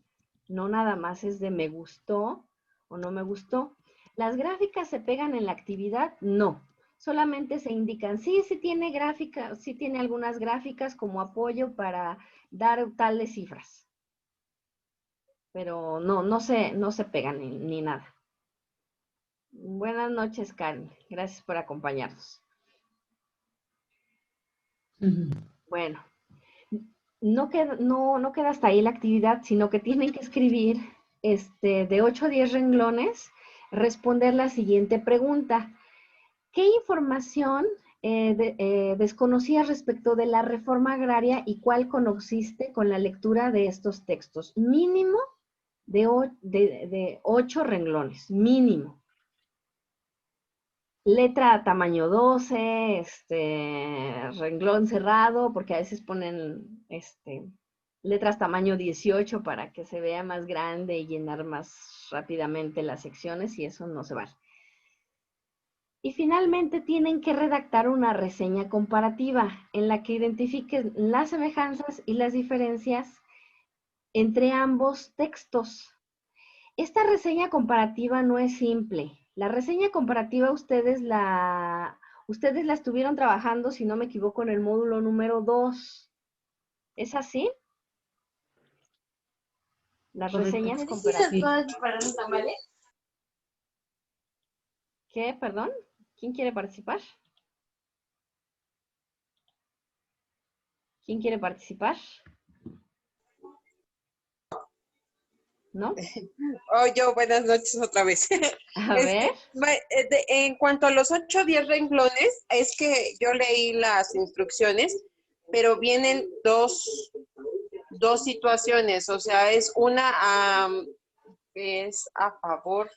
no nada más es de me gustó o no me gustó. ¿Las gráficas se pegan en la actividad? No. solamente se indican, sí, sí tiene gráfica, sí tiene algunas gráficas como apoyo para dar tales cifras. Pero no se pegan ni nada. Buenas noches, Karen. Gracias por acompañarnos. Bueno, no queda hasta ahí la actividad, sino que tienen que escribir de 8 a 10 renglones, responder la siguiente pregunta. ¿Qué información desconocías respecto de la reforma agraria y cuál conociste con la lectura de estos textos? Mínimo de 8 renglones, mínimo. Letra tamaño 12, renglón cerrado, porque a veces ponen letras tamaño 18 para que se vea más grande y llenar más rápidamente las secciones, y eso no se vale. Y finalmente tienen que redactar una reseña comparativa en la que identifiquen las semejanzas y las diferencias entre ambos textos. Esta reseña comparativa no es simple. La reseña comparativa ustedes la estuvieron trabajando, si no me equivoco, en el módulo número 2. ¿Es así? Las reseñas comparativas. ¿Qué? Perdón. ¿Quién quiere participar? ¿Quién quiere participar? ¿No? Oh, yo, buenas noches otra vez. A ver. En cuanto a los 8 o 10 renglones, es que yo leí las instrucciones, pero vienen dos situaciones, o sea, es una es a favor,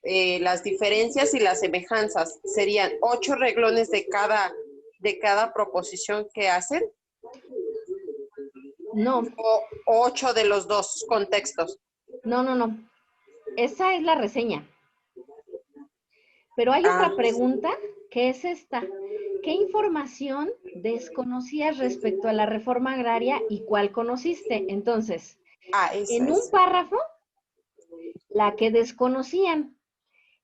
las diferencias y las semejanzas. Serían 8 renglones de cada proposición que hacen. No. O 8 de los dos contextos. No. Esa es la reseña. Pero hay otra pregunta que es esta. ¿Qué información desconocías respecto a la reforma agraria y cuál conociste? Entonces, en un párrafo, la que desconocían,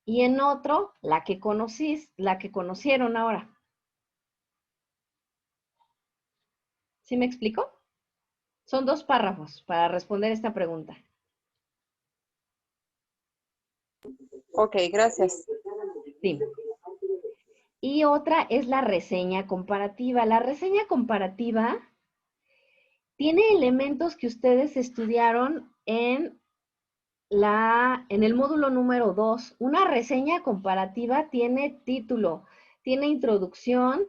y en otro, la que conocieron ahora. ¿Sí me explico? Son 2 párrafos para responder esta pregunta. Ok, gracias. Sí. Y otra es la reseña comparativa. La reseña comparativa tiene elementos que ustedes estudiaron en el módulo número 2. Una reseña comparativa tiene título, tiene introducción,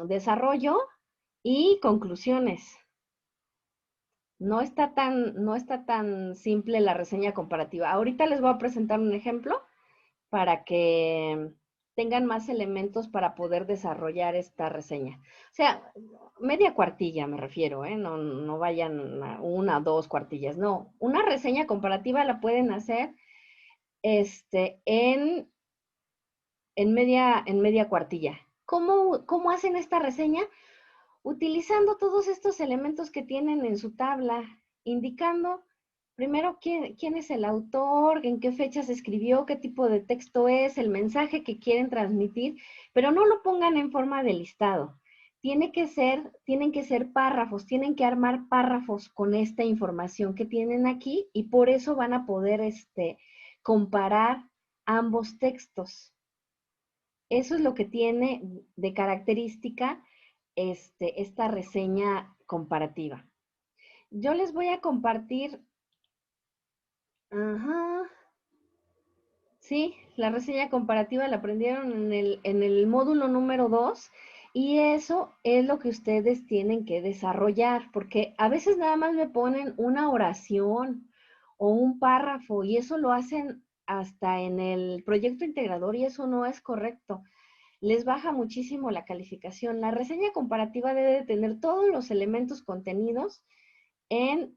desarrollo y conclusiones. No está tan simple la reseña comparativa. Ahorita les voy a presentar un ejemplo para que tengan más elementos para poder desarrollar esta reseña. O sea, media cuartilla me refiero, ¿eh? No vayan a 1 o 2 cuartillas, no. Una reseña comparativa la pueden hacer en media cuartilla. ¿Cómo hacen esta reseña? Utilizando todos estos elementos que tienen en su tabla, indicando primero quién es el autor, en qué fecha se escribió, qué tipo de texto es, el mensaje que quieren transmitir, pero no lo pongan en forma de listado. Tienen que ser párrafos, tienen que armar párrafos con esta información que tienen aquí y por eso van a poder comparar ambos textos. Eso es lo que tiene de característica esta reseña comparativa. Yo les voy a compartir. Sí, la reseña comparativa la aprendieron en el módulo número 2 y eso es lo que ustedes tienen que desarrollar, porque a veces nada más me ponen una oración o un párrafo y eso lo hacen hasta en el proyecto integrador y eso no es correcto. Les baja muchísimo la calificación. La reseña comparativa debe de tener todos los elementos contenidos en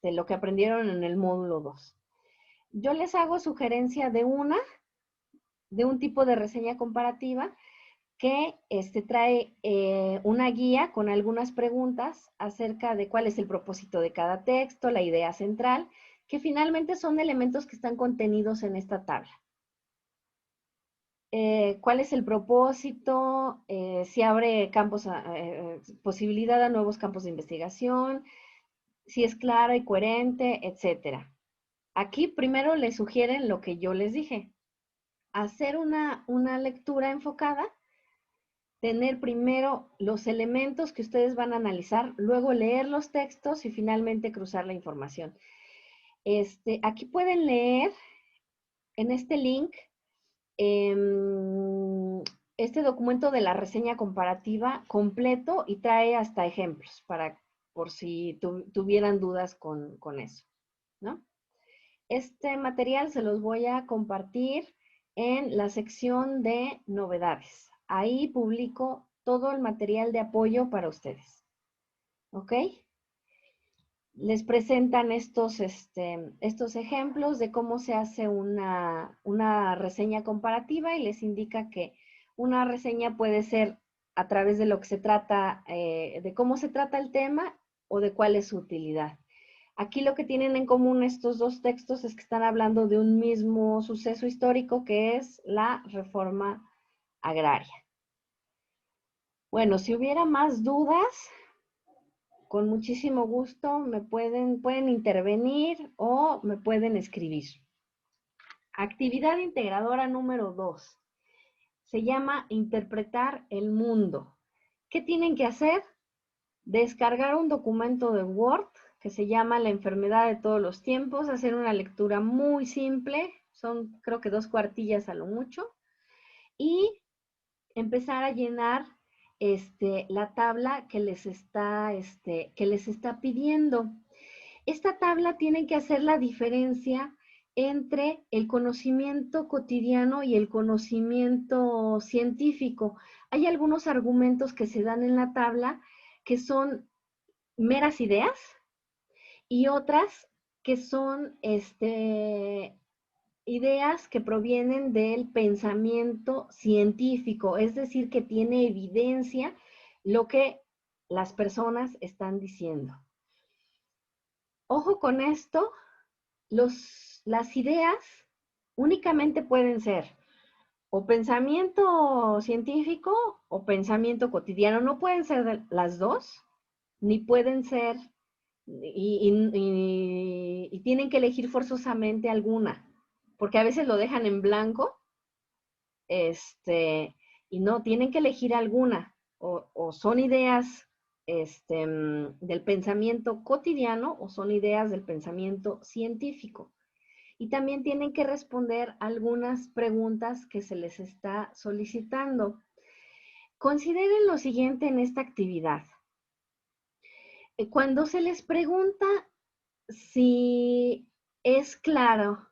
lo que aprendieron en el módulo 2. Yo les hago sugerencia de un tipo de reseña comparativa que trae una guía con algunas preguntas acerca de cuál es el propósito de cada texto, la idea central, que finalmente son elementos que están contenidos en esta tabla. cuál es el propósito, si abre campos, posibilidad a nuevos campos de investigación, si es clara y coherente, etcétera. Aquí primero les sugieren lo que yo les dije, hacer una lectura enfocada, tener primero los elementos que ustedes van a analizar, luego leer los textos y finalmente cruzar la información. Aquí pueden leer en este link este documento de la reseña comparativa completo y trae hasta ejemplos por si tuvieran dudas con eso, ¿no? Este material se los voy a compartir en la sección de novedades. Ahí publico todo el material de apoyo para ustedes. ¿Ok? Les presentan estos ejemplos de cómo se hace una reseña comparativa y les indica que una reseña puede ser a través de lo que se trata, de cómo se trata el tema o de cuál es su utilidad. Aquí lo que tienen en común estos dos textos es que están hablando de un mismo suceso histórico que es la reforma agraria. Bueno, si hubiera más dudas, con muchísimo gusto me pueden intervenir o me pueden escribir. Actividad integradora número 2. Se llama Interpretar el mundo. ¿Qué tienen que hacer? Descargar un documento de Word que se llama La enfermedad de todos los tiempos, hacer una lectura muy simple, son creo que 2 cuartillas a lo mucho, y empezar a llenar la tabla que les está pidiendo. Esta tabla tiene que hacer la diferencia entre el conocimiento cotidiano y el conocimiento científico. Hay algunos argumentos que se dan en la tabla que son meras ideas y otras que son ideas que provienen del pensamiento científico, es decir, que tiene evidencia lo que las personas están diciendo. Ojo con esto, las ideas únicamente pueden ser o pensamiento científico o pensamiento cotidiano, no pueden ser las dos, ni pueden ser, y tienen que elegir forzosamente alguna, porque a veces lo dejan en blanco, y no, tienen que elegir alguna, o son ideas del pensamiento cotidiano o son ideas del pensamiento científico. Y también tienen que responder algunas preguntas que se les está solicitando. Consideren lo siguiente en esta actividad. Cuando se les pregunta si es claro,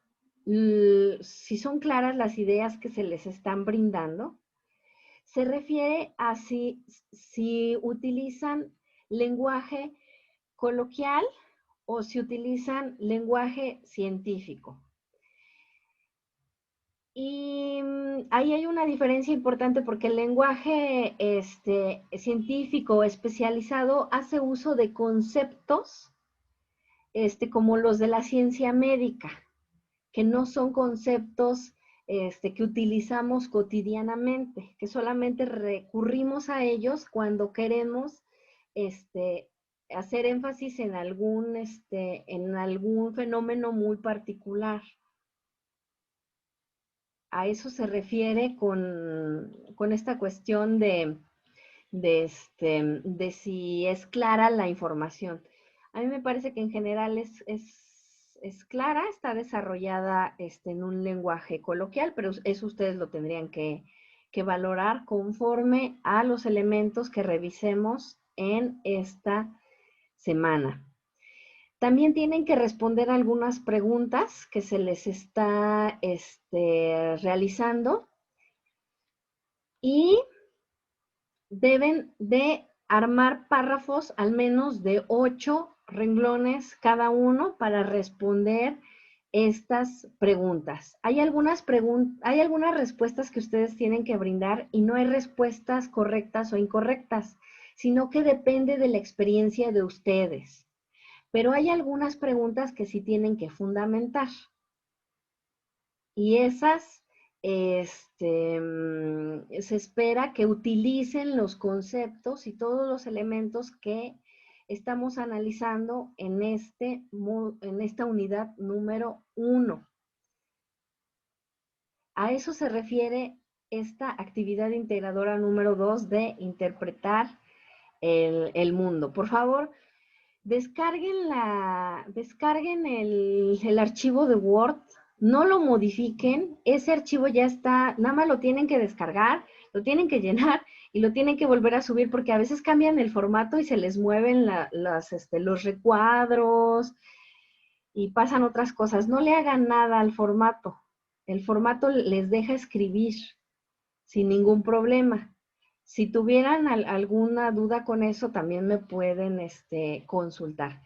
si son claras las ideas que se les están brindando, se refiere a si utilizan lenguaje coloquial o si utilizan lenguaje científico. Y ahí hay una diferencia importante porque el lenguaje científico especializado hace uso de conceptos como los de la ciencia médica, que no son conceptos que utilizamos cotidianamente, que solamente recurrimos a ellos cuando queremos hacer énfasis en algún fenómeno muy particular. A eso se refiere con esta cuestión de si es clara la información. A mí me parece que en general es clara, está desarrollada en un lenguaje coloquial, pero eso ustedes lo tendrían que valorar conforme a los elementos que revisemos en esta semana. También tienen que responder algunas preguntas que se les está realizando y deben de armar párrafos al menos de 8 renglones cada uno para responder estas preguntas. Hay algunas respuestas que ustedes tienen que brindar y no hay respuestas correctas o incorrectas, sino que depende de la experiencia de ustedes. Pero hay algunas preguntas que sí tienen que fundamentar. Y esas se espera que utilicen los conceptos y todos los elementos que estamos analizando en esta unidad número 1. A eso se refiere esta actividad integradora número 2 de interpretar el mundo. Por favor, descarguen el archivo de Word, no lo modifiquen, ese archivo ya está, nada más lo tienen que descargar, lo tienen que llenar y lo tienen que volver a subir porque a veces cambian el formato y se les mueven los recuadros y pasan otras cosas. No le hagan nada al formato. El formato les deja escribir sin ningún problema. Si tuvieran alguna duda con eso, también me pueden consultar.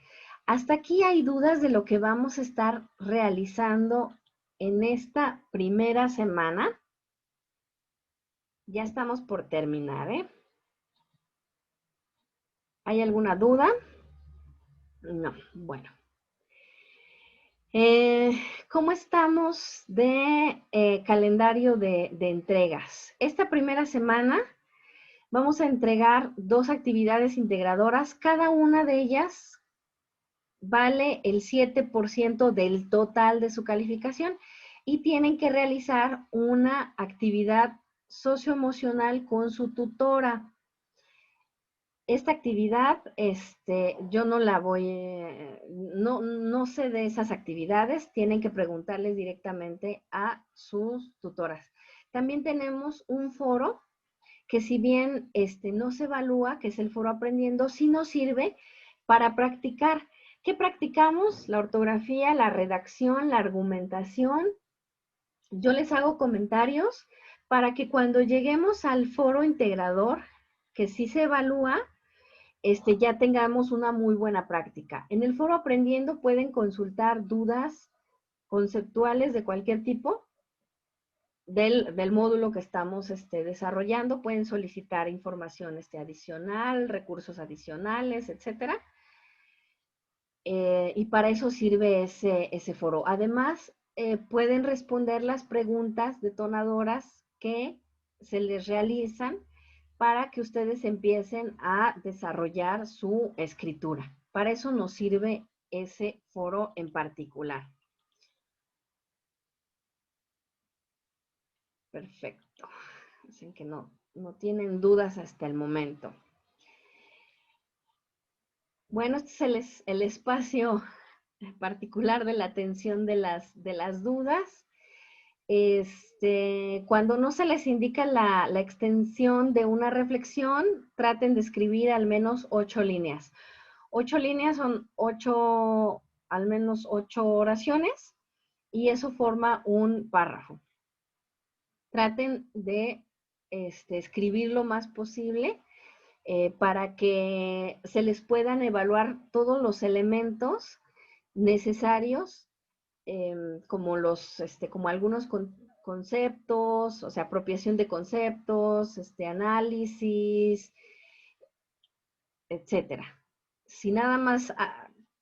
Hasta aquí hay dudas de lo que vamos a estar realizando en esta primera semana. Ya estamos por terminar, ¿eh? ¿Hay alguna duda? No, bueno. ¿Cómo estamos de calendario de entregas? Esta primera semana vamos a entregar 2 actividades integradoras. Cada una de ellas vale el 7% del total de su calificación y tienen que realizar una actividad socioemocional con su tutora. Esta actividad, yo no la no sé de esas actividades, tienen que preguntarles directamente a sus tutoras. También tenemos un foro que si bien no se evalúa, que es el foro aprendiendo, sí nos sirve para practicar. ¿Qué practicamos? La ortografía, la redacción, la argumentación. Yo les hago comentarios para que cuando lleguemos al foro integrador, que sí se evalúa, ya tengamos una muy buena práctica. En el foro aprendiendo pueden consultar dudas conceptuales de cualquier tipo del módulo que estamos desarrollando. Pueden solicitar información adicional, recursos adicionales, etcétera. Y para eso sirve ese foro. Además, pueden responder las preguntas detonadoras que se les realizan para que ustedes empiecen a desarrollar su escritura. Para eso nos sirve ese foro en particular. Perfecto. Dicen que no tienen dudas hasta el momento. Bueno, este es el espacio particular de la atención de las dudas. Cuando no se les indica la extensión de una reflexión, traten de escribir al menos 8 líneas. 8 líneas son al menos 8 oraciones y eso forma un párrafo. Traten de escribir lo más posible para que se les puedan evaluar todos los elementos necesarios, como algunos conceptos, o sea, apropiación de conceptos, análisis, etcétera. Si nada más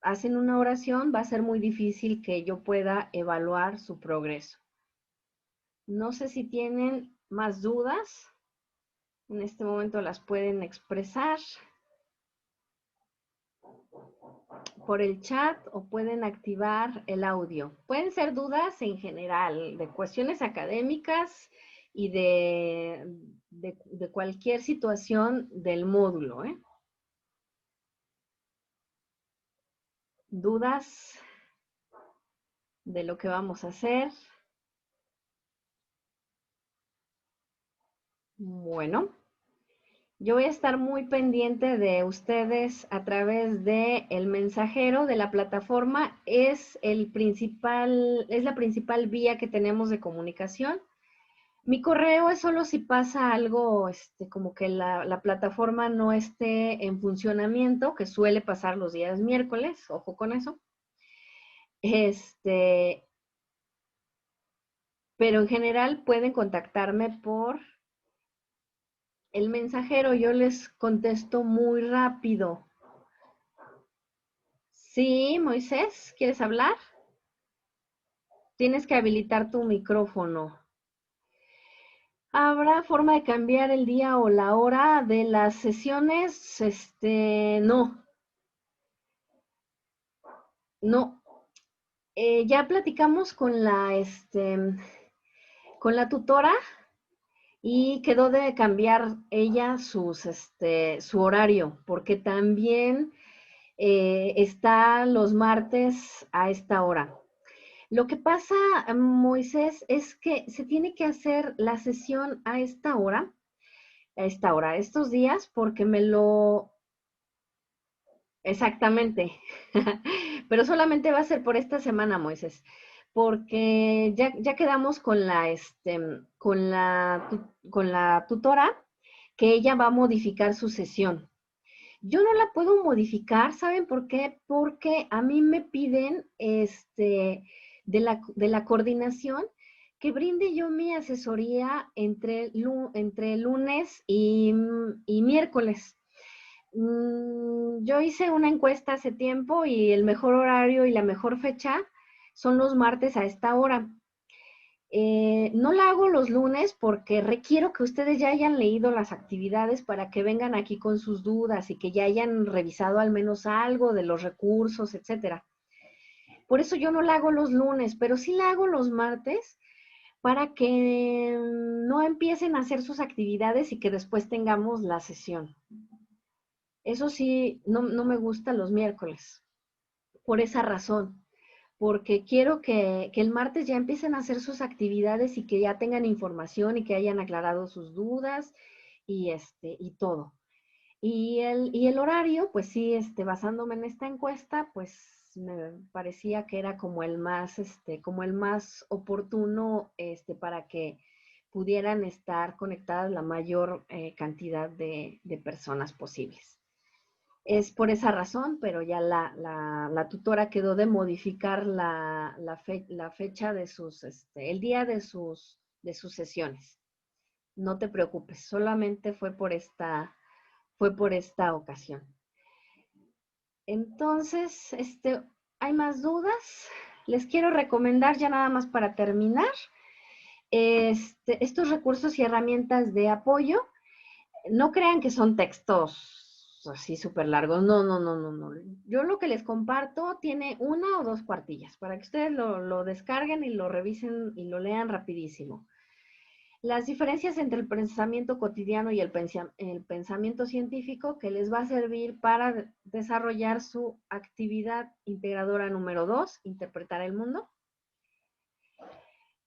hacen una oración, va a ser muy difícil que yo pueda evaluar su progreso. No sé si tienen más dudas. En este momento las pueden expresar por el chat o pueden activar el audio. Pueden ser dudas en general, de cuestiones académicas y de cualquier situación del módulo, ¿eh? Dudas de lo que vamos a hacer. Bueno, yo voy a estar muy pendiente de ustedes a través de el mensajero de la plataforma. Es la principal vía que tenemos de comunicación. Mi correo es solo si pasa algo, como que la plataforma no esté en funcionamiento, que suele pasar los días miércoles, ojo con eso. Pero en general pueden contactarme por el mensajero, yo les contesto muy rápido. Sí, Moisés, ¿quieres hablar? Tienes que habilitar tu micrófono. ¿Habrá forma de cambiar el día o la hora de las sesiones? No, no. Ya platicamos con la tutora y quedó de cambiar ella su horario, porque también está los martes a esta hora. Lo que pasa, Moisés, es que se tiene que hacer la sesión a esta hora, estos días, porque me lo... Exactamente. Pero solamente va a ser por esta semana, Moisés, porque ya quedamos con la tutora que ella va a modificar su sesión. Yo no la puedo modificar, ¿saben por qué? Porque a mí me piden de la coordinación que brinde yo mi asesoría entre lunes y miércoles. Yo hice una encuesta hace tiempo y el mejor horario y la mejor fecha son los martes a esta hora. No la hago los lunes porque requiero que ustedes ya hayan leído las actividades para que vengan aquí con sus dudas y que ya hayan revisado al menos algo de los recursos, etcétera. Por eso yo no la hago los lunes, pero sí la hago los martes para que no empiecen a hacer sus actividades y que después tengamos la sesión. Eso sí, no me gusta los miércoles, por esa razón, porque quiero que el martes ya empiecen a hacer sus actividades y que ya tengan información y que hayan aclarado sus dudas y todo. Y el horario, pues sí, basándome en esta encuesta, pues me parecía que era como el más oportuno, para que pudieran estar conectadas la mayor cantidad de personas posibles. Es por esa razón, pero ya la tutora quedó de modificar la fecha de el día de sus sesiones. No te preocupes, solamente fue por esta ocasión. Entonces, ¿hay más dudas? Les quiero recomendar ya nada más para terminar, estos recursos y herramientas de apoyo. No crean que son textos así súper largos. No. Yo lo que les comparto tiene una o dos cuartillas para que ustedes lo descarguen y lo revisen y lo lean rapidísimo. Las diferencias entre el pensamiento cotidiano y el pensamiento científico que les va a servir para desarrollar su actividad integradora número 2, interpretar el mundo.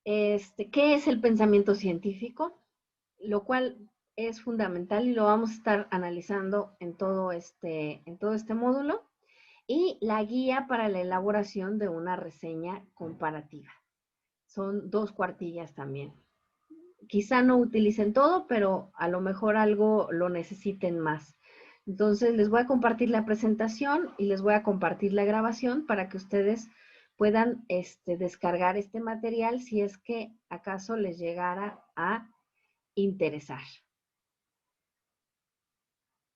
¿Qué es el pensamiento científico? Lo cual es fundamental y lo vamos a estar analizando en todo este módulo. Y la guía para la elaboración de una reseña comparativa. Son dos cuartillas también. Quizá no utilicen todo, pero a lo mejor algo lo necesiten más. Entonces les voy a compartir la presentación y les voy a compartir la grabación para que ustedes puedan descargar este material si es que acaso les llegara a interesar.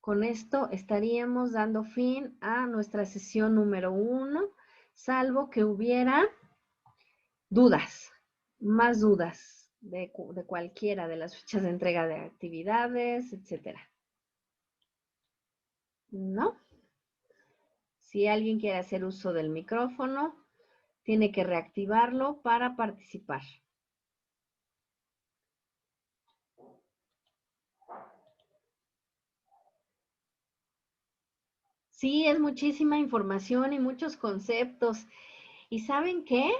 Con esto estaríamos dando fin a nuestra sesión número 1, salvo que hubiera dudas, más dudas de cualquiera de las fechas de entrega de actividades, etcétera. ¿No? Si alguien quiere hacer uso del micrófono, tiene que reactivarlo para participar. Sí, es muchísima información y muchos conceptos. ¿Y saben qué?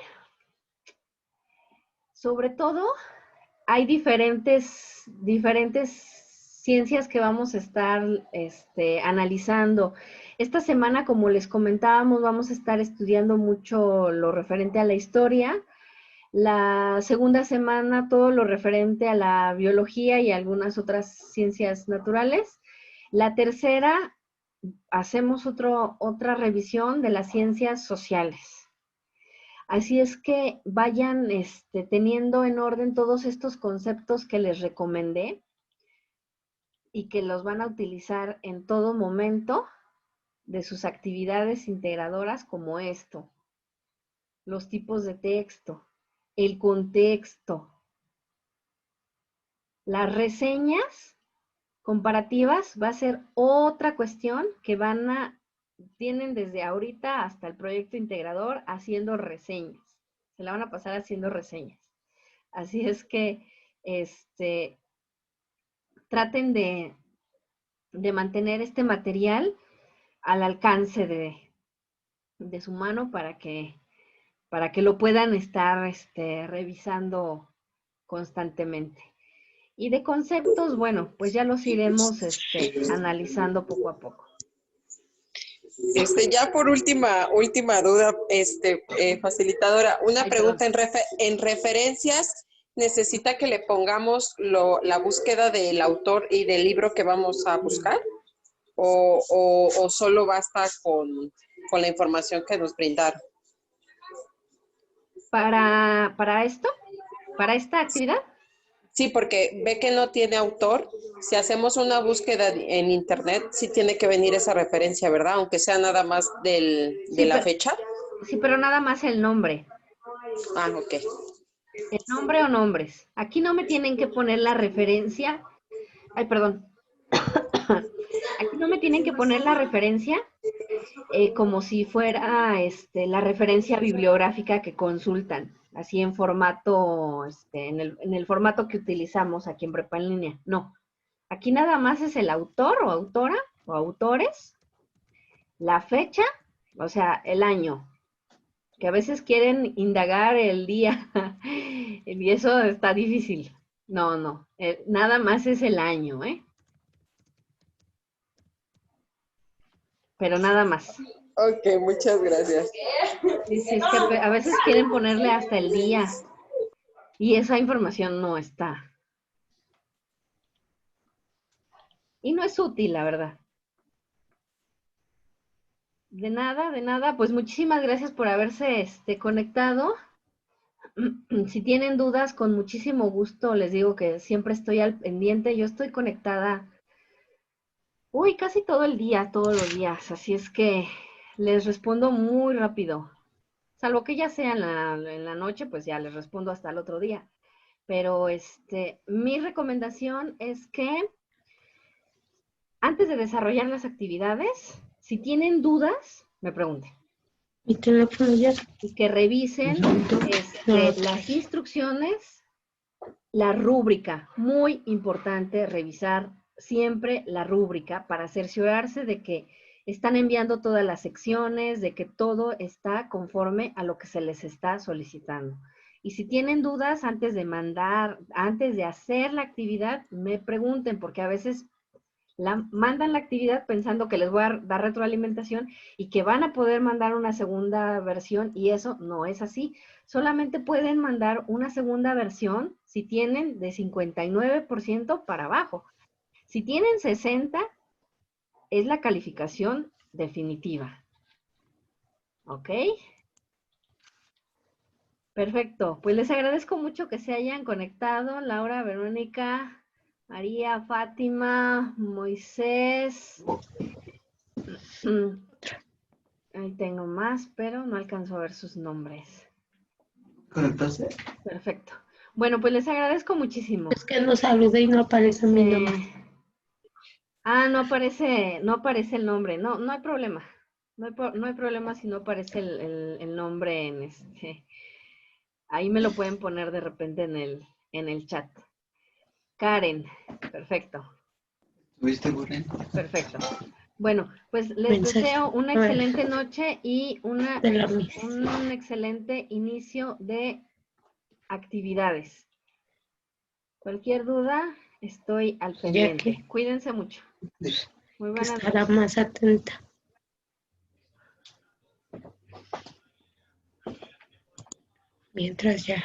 Sobre todo, hay diferentes ciencias que vamos a estar analizando. Esta semana, como les comentábamos, vamos a estar estudiando mucho lo referente a la historia. La segunda semana, todo lo referente a la biología y algunas otras ciencias naturales. La tercera, hacemos otra revisión de las ciencias sociales. Así es que vayan teniendo en orden todos estos conceptos que les recomendé y que los van a utilizar en todo momento de sus actividades integradoras, como esto: los tipos de texto, el contexto, Las reseñas comparativas va a ser otra cuestión que tienen desde ahorita hasta el proyecto integrador haciendo reseñas. Se la van a pasar haciendo reseñas. Así es que traten de mantener este material al alcance de su mano para que lo puedan estar revisando constantemente. Y de conceptos, bueno, pues ya los iremos analizando poco a poco. Ya por última duda, facilitadora, una Ay, pregunta en referencias, ¿necesita que le pongamos la búsqueda del autor y del libro que vamos a buscar? ¿O solo basta con la información que nos brindaron? ¿Para esto? ¿Para esta actividad? Sí, porque ve que no tiene autor. Si hacemos una búsqueda en internet, sí tiene que venir esa referencia, ¿verdad? Aunque sea nada más de la fecha. Sí, pero nada más el nombre. Ah, ok. El nombre o nombres. Aquí no me tienen que poner la referencia. Ay, perdón. Aquí no me tienen que poner la referencia como si fuera la referencia bibliográfica que consultan, así en formato, en el formato que utilizamos aquí en Prepa en Línea. No, aquí nada más es el autor o autora o autores, la fecha, o sea, el año, que a veces quieren indagar el día y eso está difícil. No, nada más es el año, pero nada más. Ok, muchas gracias. Sí, es que a veces quieren ponerle hasta el día y esa información no está. Y no es útil, la verdad. De nada, pues muchísimas gracias por haberse conectado. Si tienen dudas, con muchísimo gusto les digo que siempre estoy al pendiente. Yo estoy conectada, casi todo el día, todos los días. Así es que les respondo muy rápido. Salvo que ya sea en la noche, pues ya les respondo hasta el otro día. Pero mi recomendación es que antes de desarrollar las actividades, si tienen dudas, me pregunten. Mi teléfono ya. Y que revisen las instrucciones, la rúbrica. Muy importante revisar siempre la rúbrica para cerciorarse de que están enviando todas las secciones, de que todo está conforme a lo que se les está solicitando. Y si tienen dudas antes de hacer la actividad, me pregunten, porque a veces mandan la actividad pensando que les voy a dar retroalimentación y que van a poder mandar una segunda versión, y eso no es así. Solamente pueden mandar una segunda versión si tienen de 59% para abajo. Si tienen 60, es la calificación definitiva. ¿Ok? Perfecto. Pues les agradezco mucho que se hayan conectado. Laura, Verónica, María, Fátima, Moisés. Ahí tengo más, pero no alcanzo a ver sus nombres. ¿Conectaste? Perfecto. Bueno, pues les agradezco muchísimo. Es que no saludé y no aparece mi nombre. No aparece el nombre. No hay problema. No hay problema si no aparece el nombre en Ahí me lo pueden poner de repente en el chat. Karen, perfecto. ¿Tuviste, Buren? Perfecto. Bueno, pues les deseo una excelente noche y un excelente inicio de actividades. Cualquier duda, estoy al pendiente. Cuídense mucho. Muy buenas noches. Estará más atenta. Mientras ya